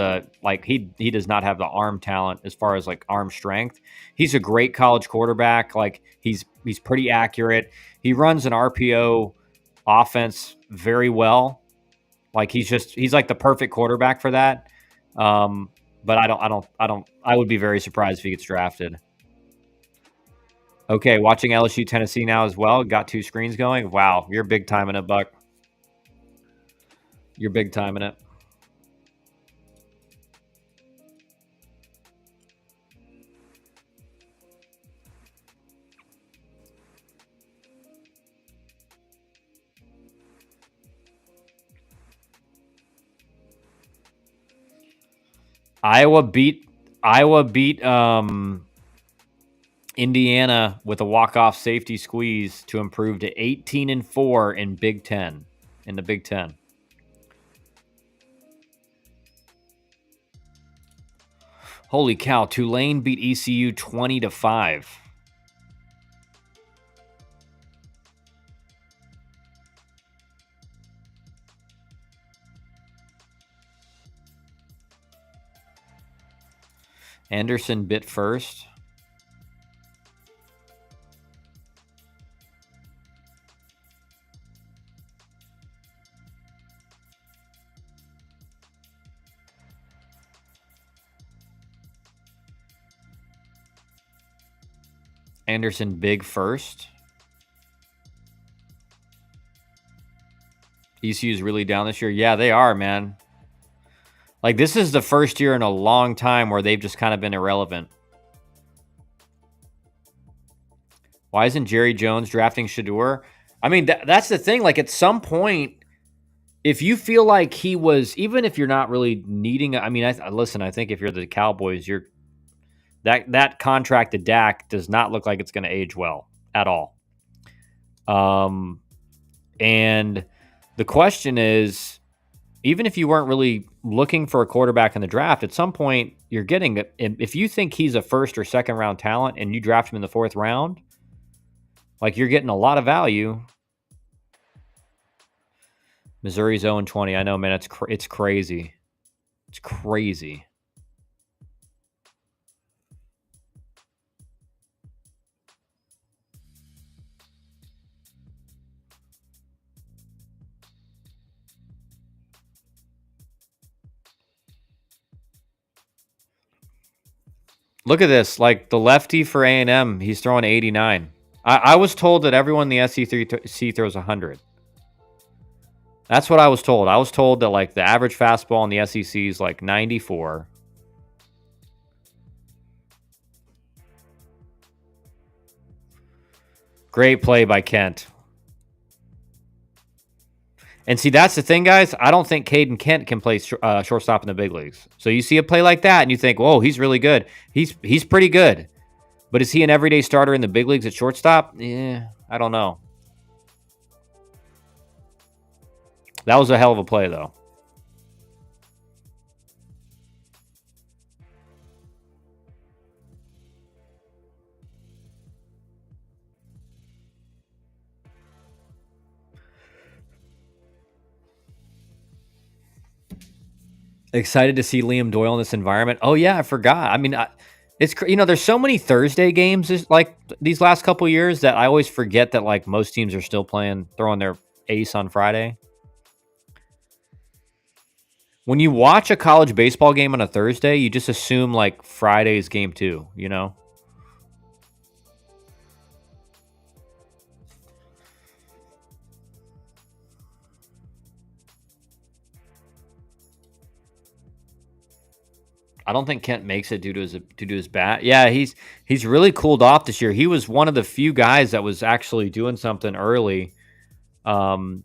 he does not have the arm talent as far as like arm strength. He's a great college quarterback. Like he's pretty accurate. He runs an RPO offense very well. Like he's like the perfect quarterback for that. But I would be very surprised if he gets drafted. Okay, watching LSU Tennessee now as well. Got two screens going. Wow, you're big time in it, Buck. You're big time in it. Iowa beat Indiana with a walk-off safety squeeze to improve to 18-4 in Big Ten. In the Big Ten. Holy cow! Tulane beat ECU 20-5. Anderson bit first. Anderson big first. ECU's really down this year. Yeah, they are, man. Like, this is the first year in a long time where they've just kind of been irrelevant. Why isn't Jerry Jones drafting Shador? I mean, that's the thing. Like, at some point, if you feel like he was, even if you're not really needing, I mean, listen, I think if you're the Cowboys, that contract to Dak does not look like it's going to age well at all. And the question is, even if you weren't really looking for a quarterback in the draft, at some point you're getting, if you think he's a first or second round talent and you draft him in the fourth round, like you're getting a lot of value. Missouri's 0-20. I know, man. It's crazy. It's crazy. Look at this. Like the lefty for A&M, he's throwing 89. I was told that everyone in the SEC throws 100. That's what I was told. I was told that like the average fastball in the SEC is like 94. Great play by Kent. And see, that's the thing, guys. I don't think Caden Kent can play shortstop in the big leagues. So you see a play like that, and you think, "Whoa, he's really good. He's pretty good." But is he an everyday starter in the big leagues at shortstop? Yeah, I don't know. That was a hell of a play, though. Excited to see Liam Doyle in this environment. Oh yeah, I forgot. I mean, it's there's so many Thursday games like these last couple years that I always forget that like most teams are still throwing their ace on Friday. When you watch a college baseball game on a Thursday, you just assume like Friday's game 2, you know? I don't think Kent makes it due to his bat. Yeah, he's really cooled off this year. He was one of the few guys that was actually doing something early. And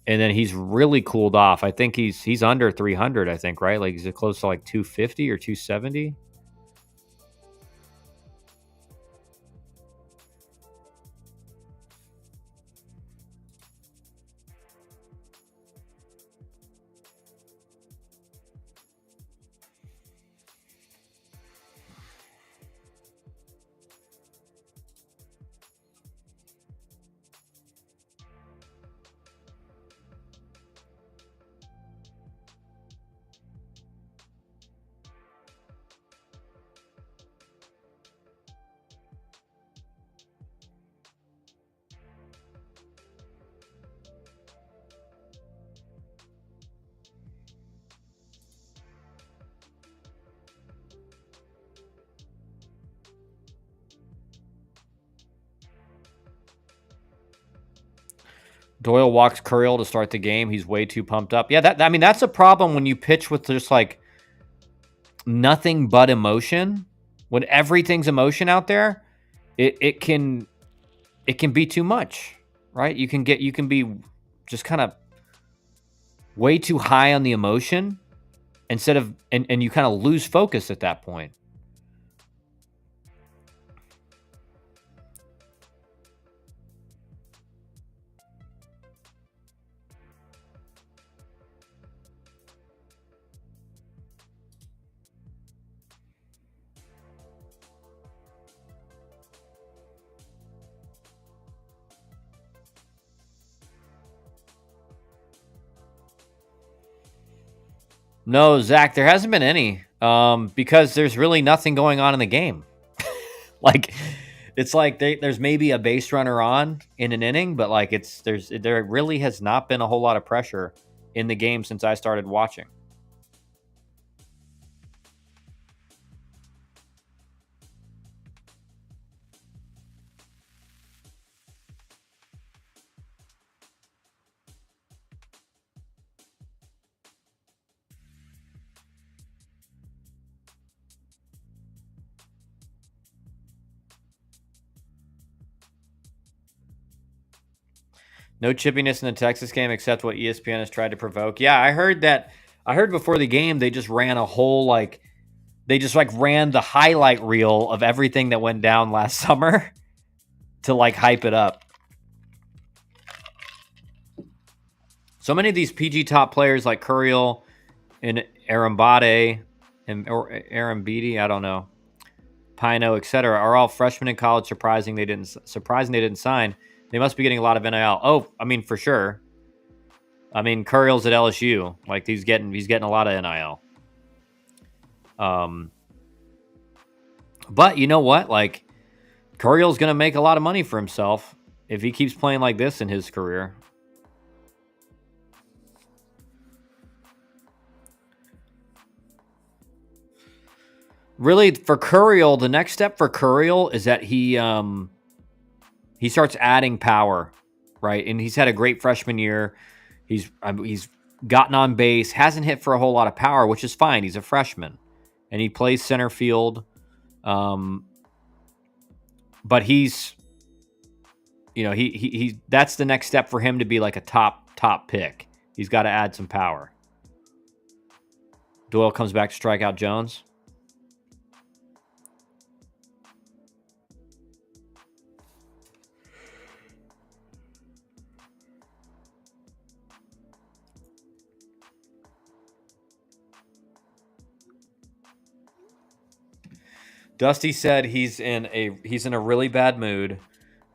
then he's really cooled off. I think he's under 300, I think, right? Like he's close to like 250 or 270. Doyle walks Curiel to start the game. He's way too pumped up. Yeah, I mean, that's a problem when you pitch with just like nothing but emotion. When everything's emotion out there, it can be too much, right? You can be just kind of way too high on the emotion instead of and you kind of lose focus at that point. No, Zach, there hasn't been any because there's really nothing going on in the game. Like, it's like there's maybe a base runner on in an inning, but like there really has not been a whole lot of pressure in the game since I started watching. No chippiness in the Texas game except what ESPN has tried to provoke. Yeah, I heard that. I heard before the game they just ran a whole they just like ran the highlight reel of everything that went down last summer to like hype it up. So many of these PG top players like Curiel and Arambade or Arambidi, I don't know, Pino, etc., are all freshmen in college. Surprising they didn't sign. They must be getting a lot of NIL. Oh, I mean, for sure. I mean, Curiel's at LSU. Like he's getting a lot of NIL. But you know what? Like Curiel's going to make a lot of money for himself if he keeps playing like this in his career. Really, for Curiel, the next step for Curiel is that he starts adding power, right? And he's had a great freshman year. He's gotten on base, hasn't hit for a whole lot of power, which is fine. He's a freshman, and he plays center field. But he's, he that's the next step for him to be like a top pick. He's got to add some power. Doyle comes back to strike out Jones. Dusty said he's in a really bad mood,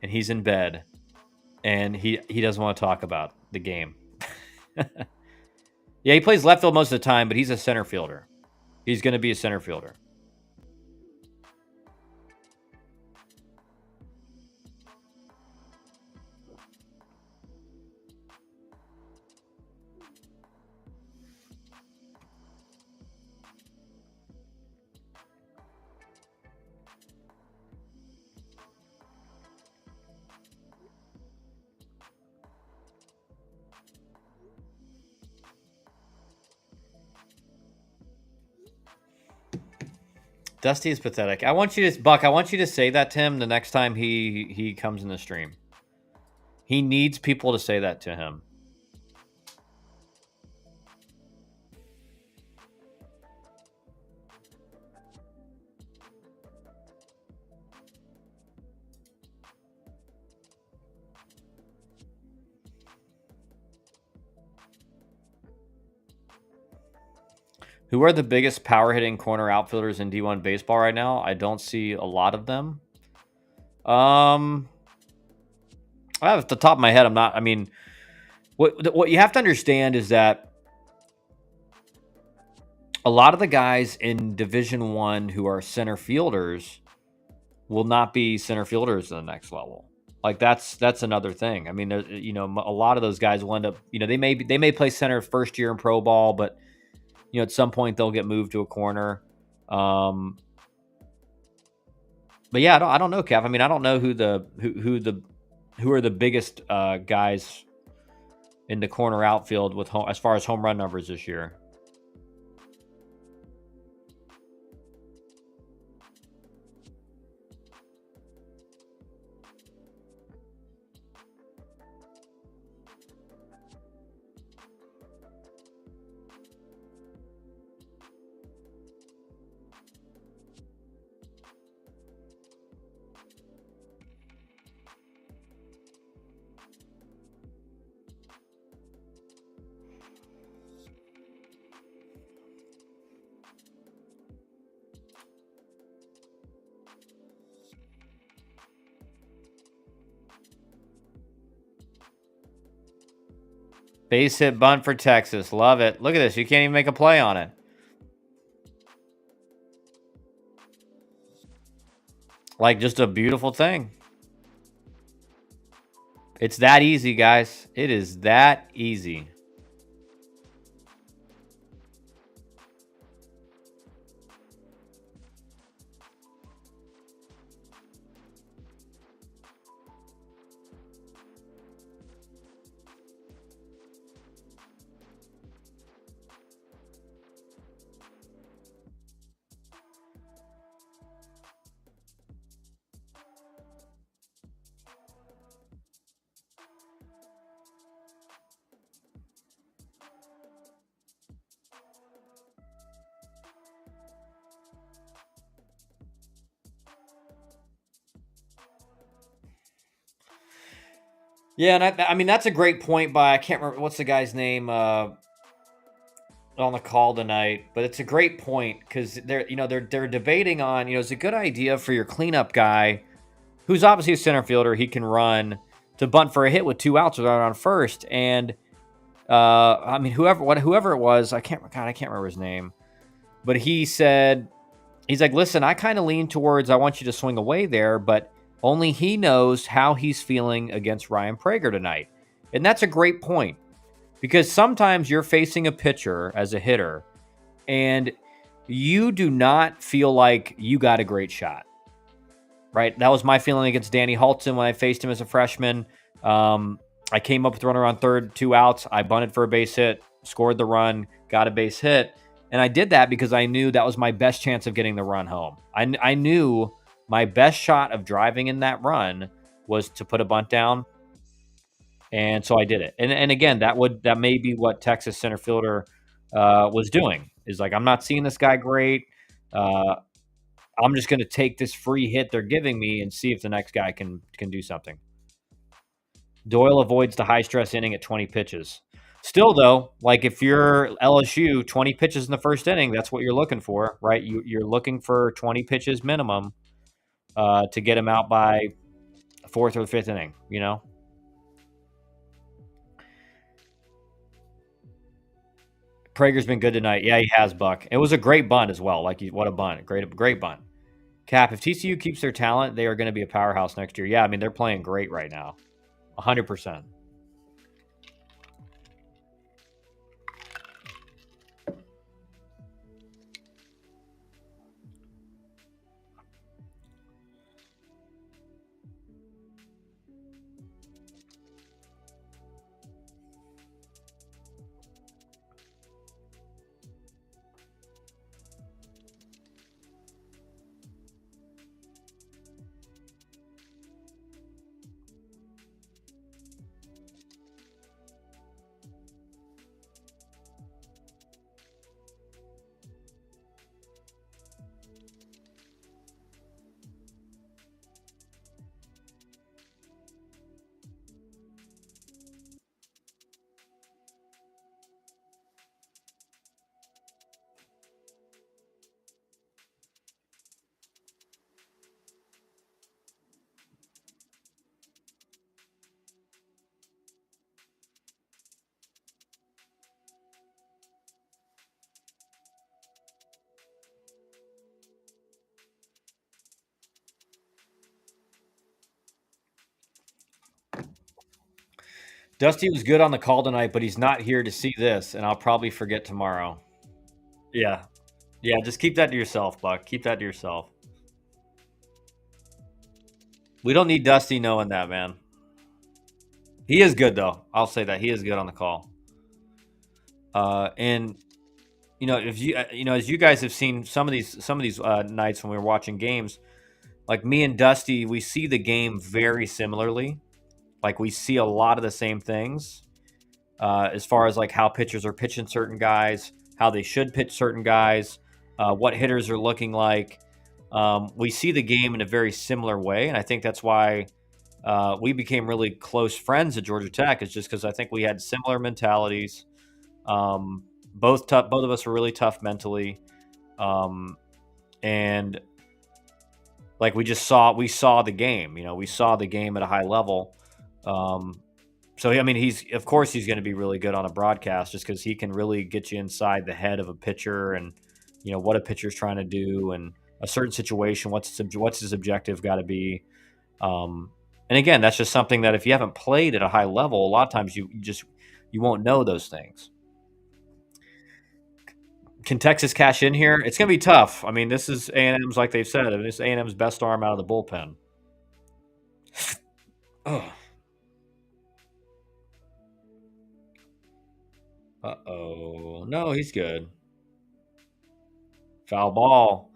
and he's in bed, and he doesn't want to talk about the game. Yeah, he plays left field most of the time, but he's a center fielder. He's going to be a center fielder. Dusty is pathetic. I want you to say that to him the next time he comes in the stream. He needs people to say that to him. Who are the biggest power hitting corner outfielders in D1 baseball right now? I don't see a lot of them. Off the top of my head, I'm not. I mean, what you have to understand is that a lot of the guys in Division 1 who are center fielders will not be center fielders at the next level. Like that's another thing. I mean, a lot of those guys will end up, they may play center first year in pro ball, but at some point they'll get moved to a corner. But yeah, I don't know, Kev. I mean, I don't know who are the biggest guys in the corner outfield with as far as home run numbers this year. Base hit bunt for Texas. Love it. Look at this. You can't even make a play on it. Like, just a beautiful thing. It's that easy, guys. It is that easy. Yeah, and I mean that's a great point by I can't remember what's the guy's name on the call tonight, but it's a great point because they're debating on it's a good idea for your cleanup guy, who's obviously a center fielder, he can run to bunt for a hit with 2 outs without on first, and I mean whoever it was, I can't remember his name, but he said he's like, listen, I kind of lean towards I want you to swing away there, but only he knows how he's feeling against Ryan Prager tonight. And that's a great point because sometimes you're facing a pitcher as a hitter and you do not feel like you got a great shot, right? That was my feeling against Danny Hultzen when I faced him as a freshman. I came up with a runner on third, 2 outs. I bunted for a base hit, scored the run, got a base hit. And I did that because I knew that was my best chance of getting the run home. I knew my best shot of driving in that run was to put a bunt down. And so I did it. And again, that may be what Texas center fielder was doing. Is like, I'm not seeing this guy great. I'm just going to take this free hit they're giving me and see if the next guy can do something. Doyle avoids the high stress inning at 20 pitches. Still, though, like if you're LSU, 20 pitches in the first inning, that's what you're looking for, right? You're looking for 20 pitches minimum to get him out by 4th or 5th inning, Prager's been good tonight. Yeah, he has, Buck. It was a great bunt as well. Like, what a bunt. Great bunt. Cap, if TCU keeps their talent, they are going to be a powerhouse next year. Yeah, I mean, they're playing great right now. 100%. Dusty was good on the call tonight, but he's not here to see this, and I'll probably forget tomorrow. Yeah. Yeah, just keep that to yourself, Buck. Keep that to yourself. We don't need Dusty knowing that, man. He is good though. I'll say that he is good on the call. And if as you guys have seen some of these nights when we were watching games, like me and Dusty, we see the game very similarly. Like we see a lot of the same things as far as like how pitchers are pitching certain guys, how they should pitch certain guys, what hitters are looking like. We see the game in a very similar way, and I think that's why we became really close friends at Georgia Tech. Is just because I think we had similar mentalities. Both tough. Both of us were really tough mentally, and like we saw the game. We saw the game at a high level. So I mean, of course he's going to be really good on a broadcast, just because he can really get you inside the head of a pitcher and what a pitcher's trying to do and a certain situation. What's his objective got to be? And again, that's just something that if you haven't played at a high level, a lot of times you won't know those things. Can Texas cash in here? It's going to be tough. I mean, this is A&M's, like they've said. I mean, this is A&M's best arm out of the bullpen. Oh. Uh-oh. No, he's good. Foul ball.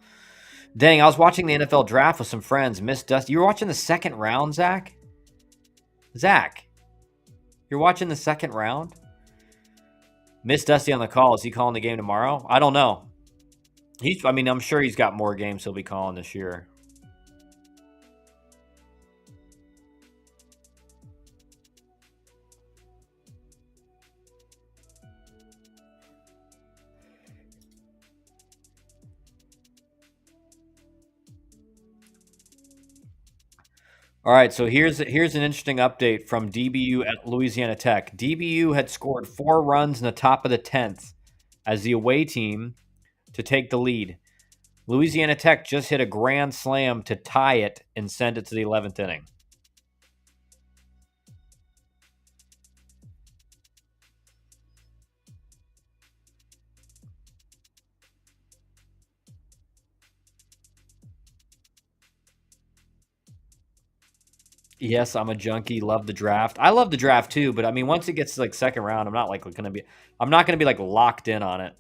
Dang, I was watching the NFL draft with some friends. Miss Dusty. You were watching the second round, Zach? Zach, you're watching the second round? Miss Dusty on the call. Is he calling the game tomorrow? I don't know. I'm sure he's got more games he'll be calling this year. All right, so here's an interesting update from DBU at Louisiana Tech. DBU had scored 4 runs in the top of the 10th as the away team to take the lead. Louisiana Tech just hit a grand slam to tie it and send it to the 11th inning. Yes, I'm a junkie. Love the draft. I love the draft too, but I mean, once it gets to like second round, I'm not gonna be like locked in on it.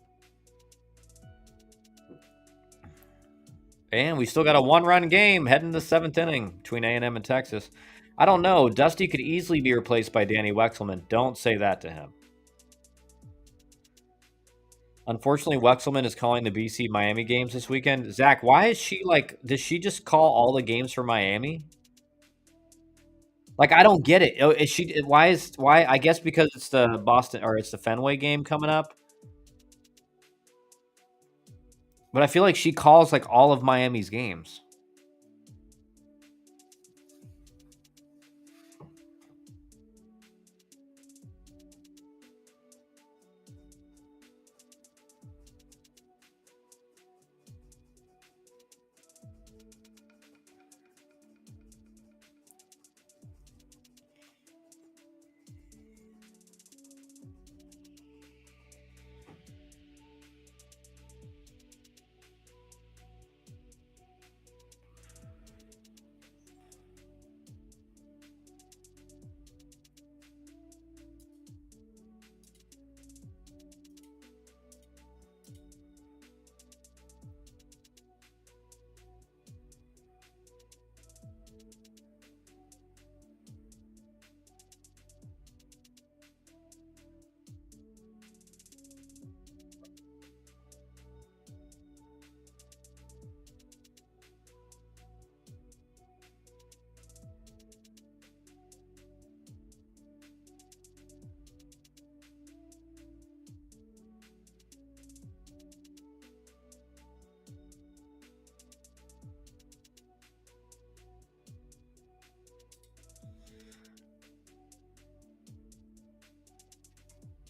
And we still got a 1-run game heading to the 7th inning between A&M and Texas. I don't know. Dusty could easily be replaced by Danny Wexelman. Don't say that to him. Unfortunately, Wexelman is calling the BC Miami games this weekend. Zach, why is she like? Does she just call all the games for Miami? Like, I don't get it. Is she? Why? I guess because it's the Boston or it's the Fenway game coming up. But I feel like she calls like all of Miami's games.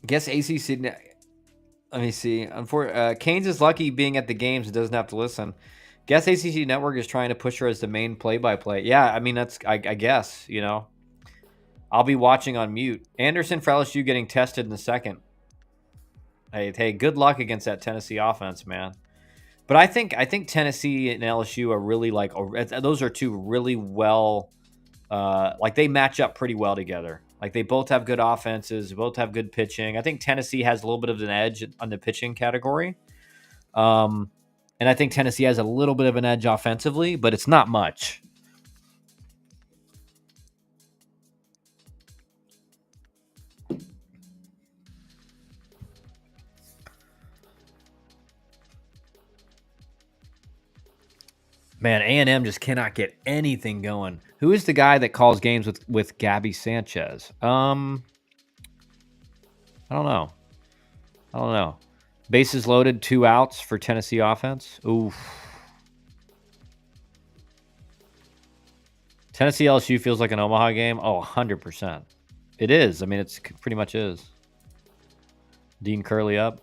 Guess ACC. Let me see. Canes is lucky being at the games and doesn't have to listen. Guess ACC Network is trying to push her as the main play-by-play. Yeah, I mean that's I guess I'll be watching on mute. Anderson for LSU getting tested in the second. Hey, good luck against that Tennessee offense, man. But I think Tennessee and LSU are really like those are two really well, like they match up pretty well together. Like they both have good offenses, both have good pitching. I think Tennessee has a little bit of an edge on the pitching category. And I think Tennessee has a little bit of an edge offensively, but it's not much. Man, A&M just cannot get anything going. Who is the guy that calls games with Gabby Sanchez? I don't know. Bases loaded, 2 outs for Tennessee offense. Oof. Tennessee LSU feels like an Omaha game. Oh, 100%. It is. I mean, it's pretty much is. Dean Curley up.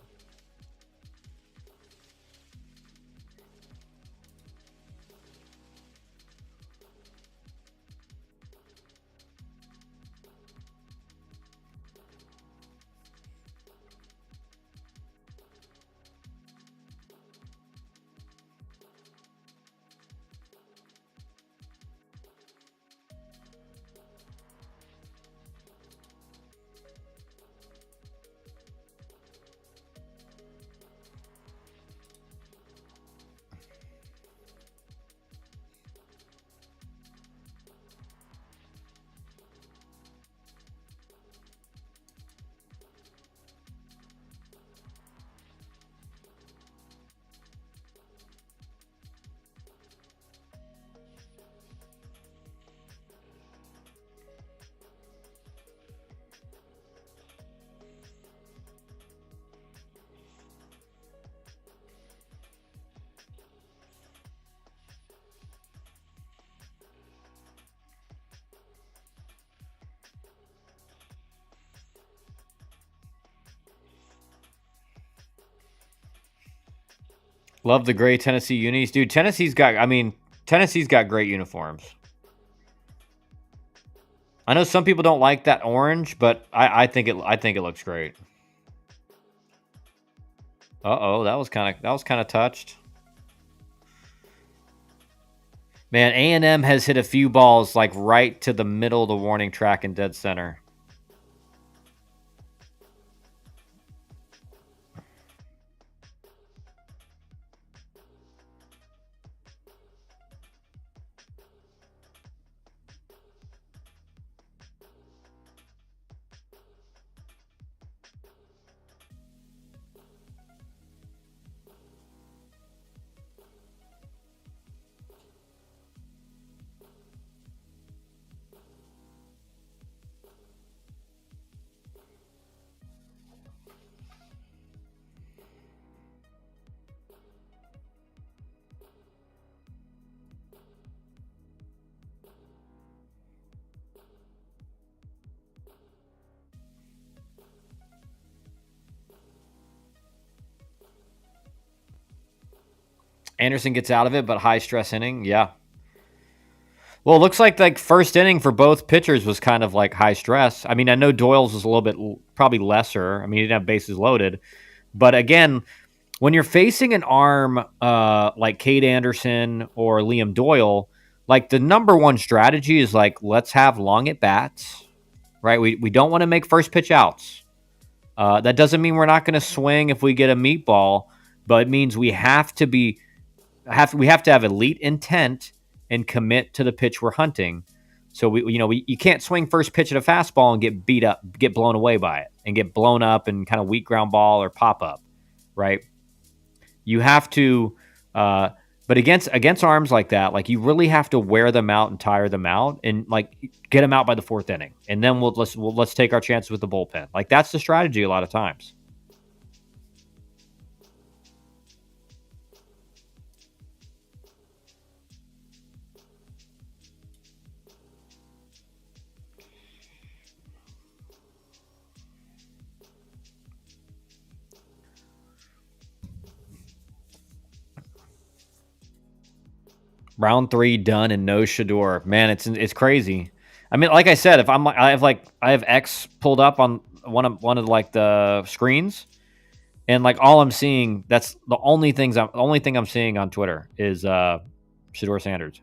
Love the gray Tennessee unis. Dude, Tennessee's got great uniforms. I know some people don't like that orange, but I think it looks great. Uh-oh, that was kind of touched. Man, A&M has hit a few balls like right to the middle of the warning track in dead center. Anderson gets out of it, but high stress inning. Yeah. Well, it looks like first inning for both pitchers was kind of like high stress. I mean, I know Doyle's was a little bit probably lesser. I mean, he didn't have bases loaded. But again, when you're facing an arm like Cade Anderson or Liam Doyle, like the number one strategy is like, let's have long at bats, right? We don't want to make first pitch outs. That doesn't mean we're not going to swing if we get a meatball, but it means we have to have elite intent and commit to the pitch we're hunting. So you can't swing first pitch at a fastball and get beat up, get blown away by it, and get blown up and kind of weak ground ball or pop up, right? You have to, but against arms like that, like you really have to wear them out and tire them out, and like get them out by the fourth inning, and then let's take our chances with the bullpen. Like that's the strategy a lot of times. Round 3 done and no Shador. Man, it's crazy. I mean, like I said, if I have X pulled up on one of like the screens, and like all I'm seeing, that's the only thing I'm seeing on Twitter is Shador Sanders.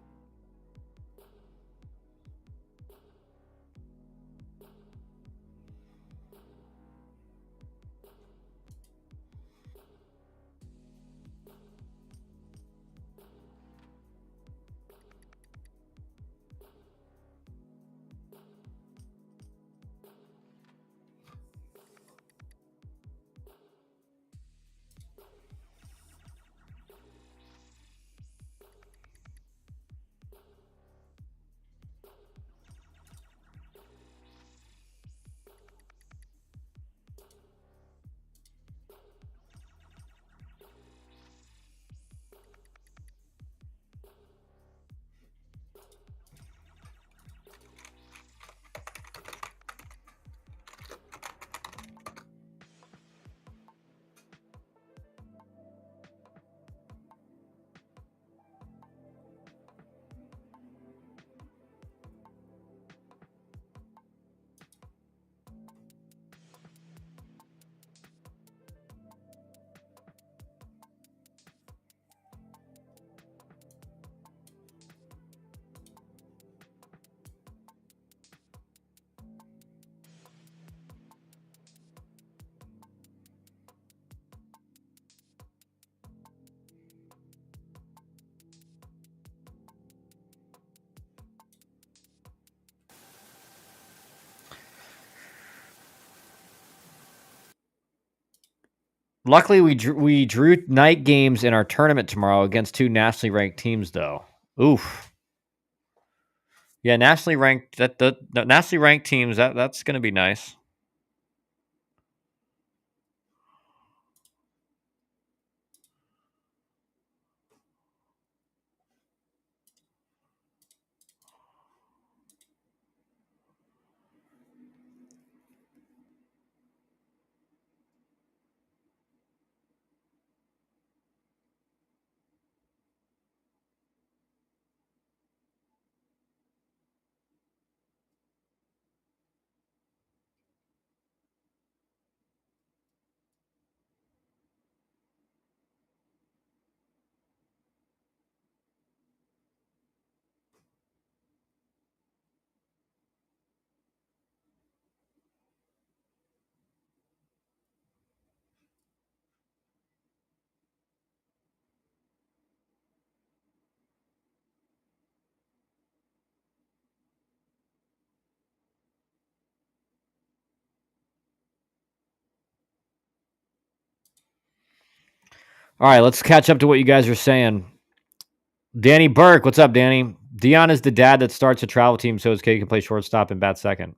Luckily, we drew night games in our tournament tomorrow against two nationally ranked teams, though. Oof. Yeah, nationally ranked the nationally ranked teams that's going to be nice. All right, let's catch up to what you guys are saying. Danny Burke, what's up, Danny? Dion is the dad that starts a travel team so his kid can play shortstop and bat second.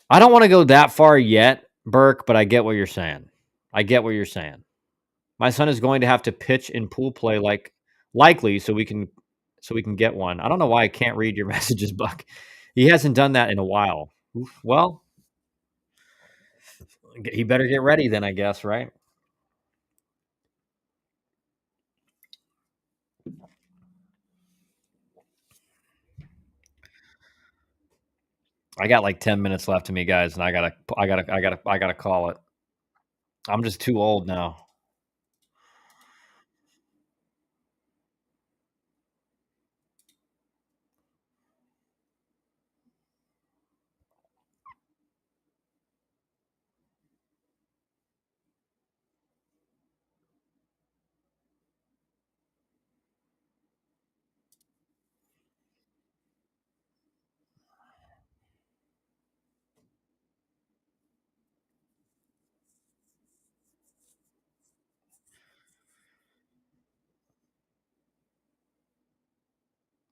I don't want to go that far yet, Burke, but I get what you're saying. I get what you're saying. My son is going to have to pitch in pool play likely so we can get one. I don't know why I can't read your messages, Buck. He hasn't done that in a while. Oof. Well, he better get ready then, I guess, right? I got like 10 minutes left to me, guys, and I gotta call it. I'm just too old now.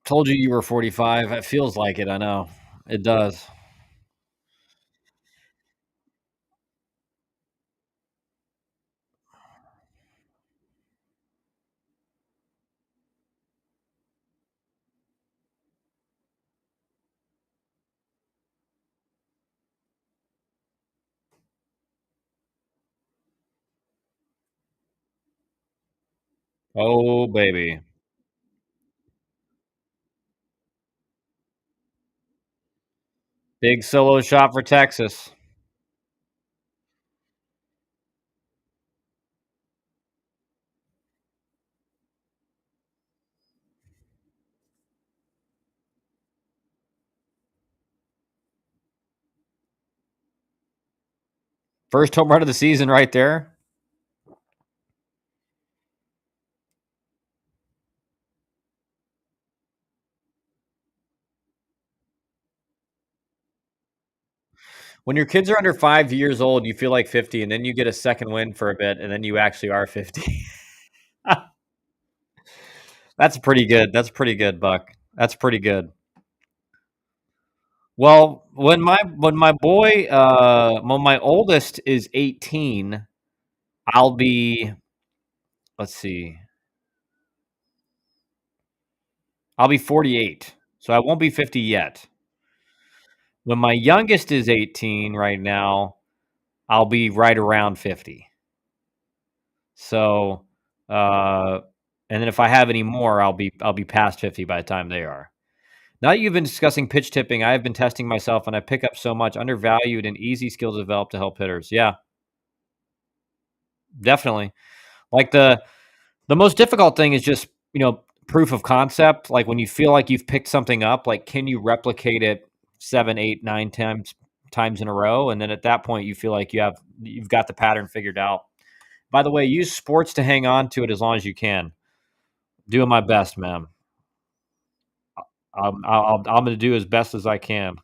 Told you were 45. It feels like it. I know it does. Oh baby, big solo shot for Texas. First home run of the season, right there. When your kids are under 5 years old, you feel like 50, and then you get a second win for a bit, and then you actually are 50. That's pretty good. That's pretty good, Buck. That's pretty good. Well, when my oldest is 18, I'll be let's see, I'll be 48. So I won't be 50 yet. When my youngest is 18 right now, I'll be right around 50. So, uh, and then if I have any more, I'll be past 50 by the time they are. Now that you've been discussing pitch tipping, I have been testing myself and I pick up so much undervalued and easy skills developed to help hitters. Yeah, definitely. Like the most difficult thing is just, proof of concept. Like when you feel like you've picked something up, like can you replicate it 7, 8, 9 times in a row? And then at that point you feel like you've got the pattern figured out. By the way, use sports to hang on to it as long as you can. Doing my best, man. I'm going to do as best as I can.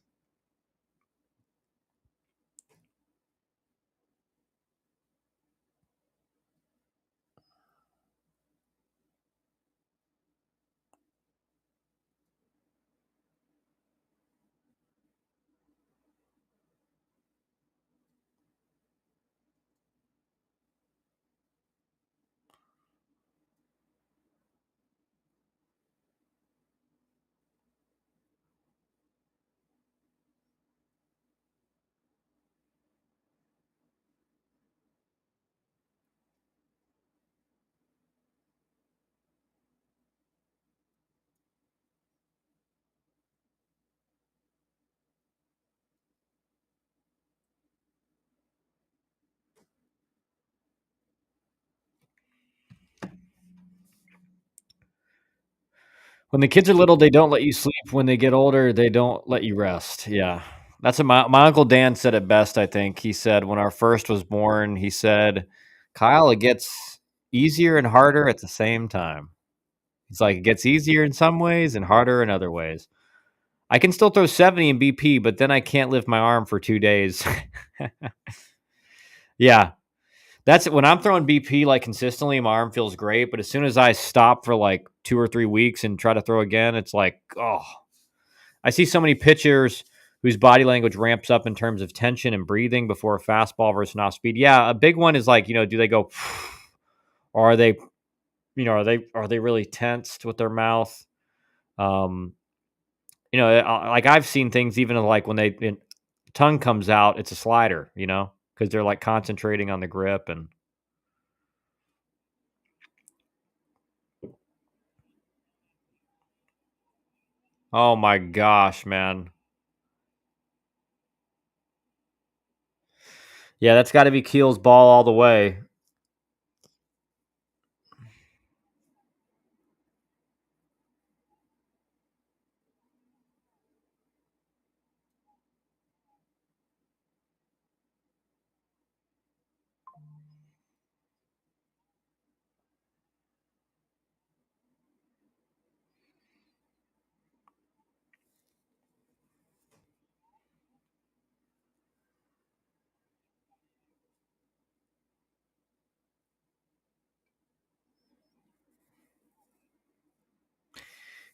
When the kids are little, they don't let you sleep. When they get older, they don't let you rest. Yeah. That's what my uncle Dan said it best, I think. He said when our first was born, he said, "Kyle, it gets easier and harder at the same time." It's like it gets easier in some ways and harder in other ways. I can still throw 70 in BP, but then I can't lift my arm for 2 days. Yeah. That's when I'm throwing BP like consistently, my arm feels great, but as soon as I stop for like 2 or 3 weeks and try to throw again, it's like, oh, I see so many pitchers whose body language ramps up in terms of tension and breathing before a fastball versus an off speed. Yeah, a big one is like, do they go or are they, are they really tensed with their mouth? Um, like I've seen things even like when tongue comes out, it's a slider, because they're like concentrating on the grip and oh my gosh, man. Yeah, that's got to be Keel's ball all the way.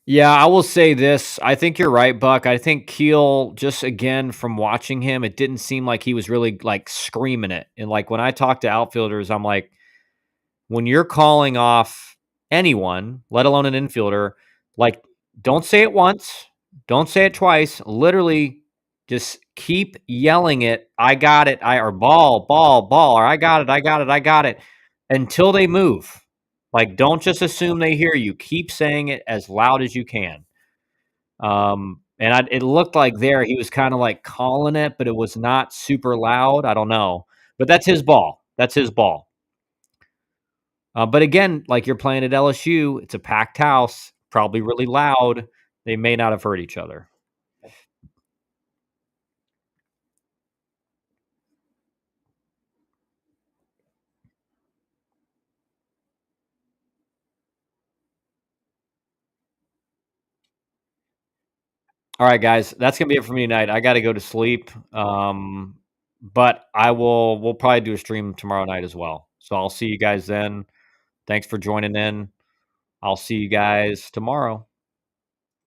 Yeah, I will say this. I think you're right, Buck. I think Keel, just again from watching him, it didn't seem like he was really like screaming it. And like when I talk to outfielders, I'm like, when you're calling off anyone, let alone an infielder, like don't say it once, don't say it twice. Literally, just keep yelling it. I got it. Or ball, ball, ball. Or I got it. I got it. I got it. Until they move. Like, don't just assume they hear you. Keep saying it as loud as you can. It looked like there he was kind of like calling it, but it was not super loud. I don't know, but that's his ball. That's his ball. But again, like you're playing at LSU, it's a packed house, probably really loud. They may not have heard each other. All right, guys, that's gonna be it for me tonight. I got to go to sleep. But we'll probably do a stream tomorrow night as well. So I'll see you guys then. Thanks for joining in. I'll see you guys tomorrow.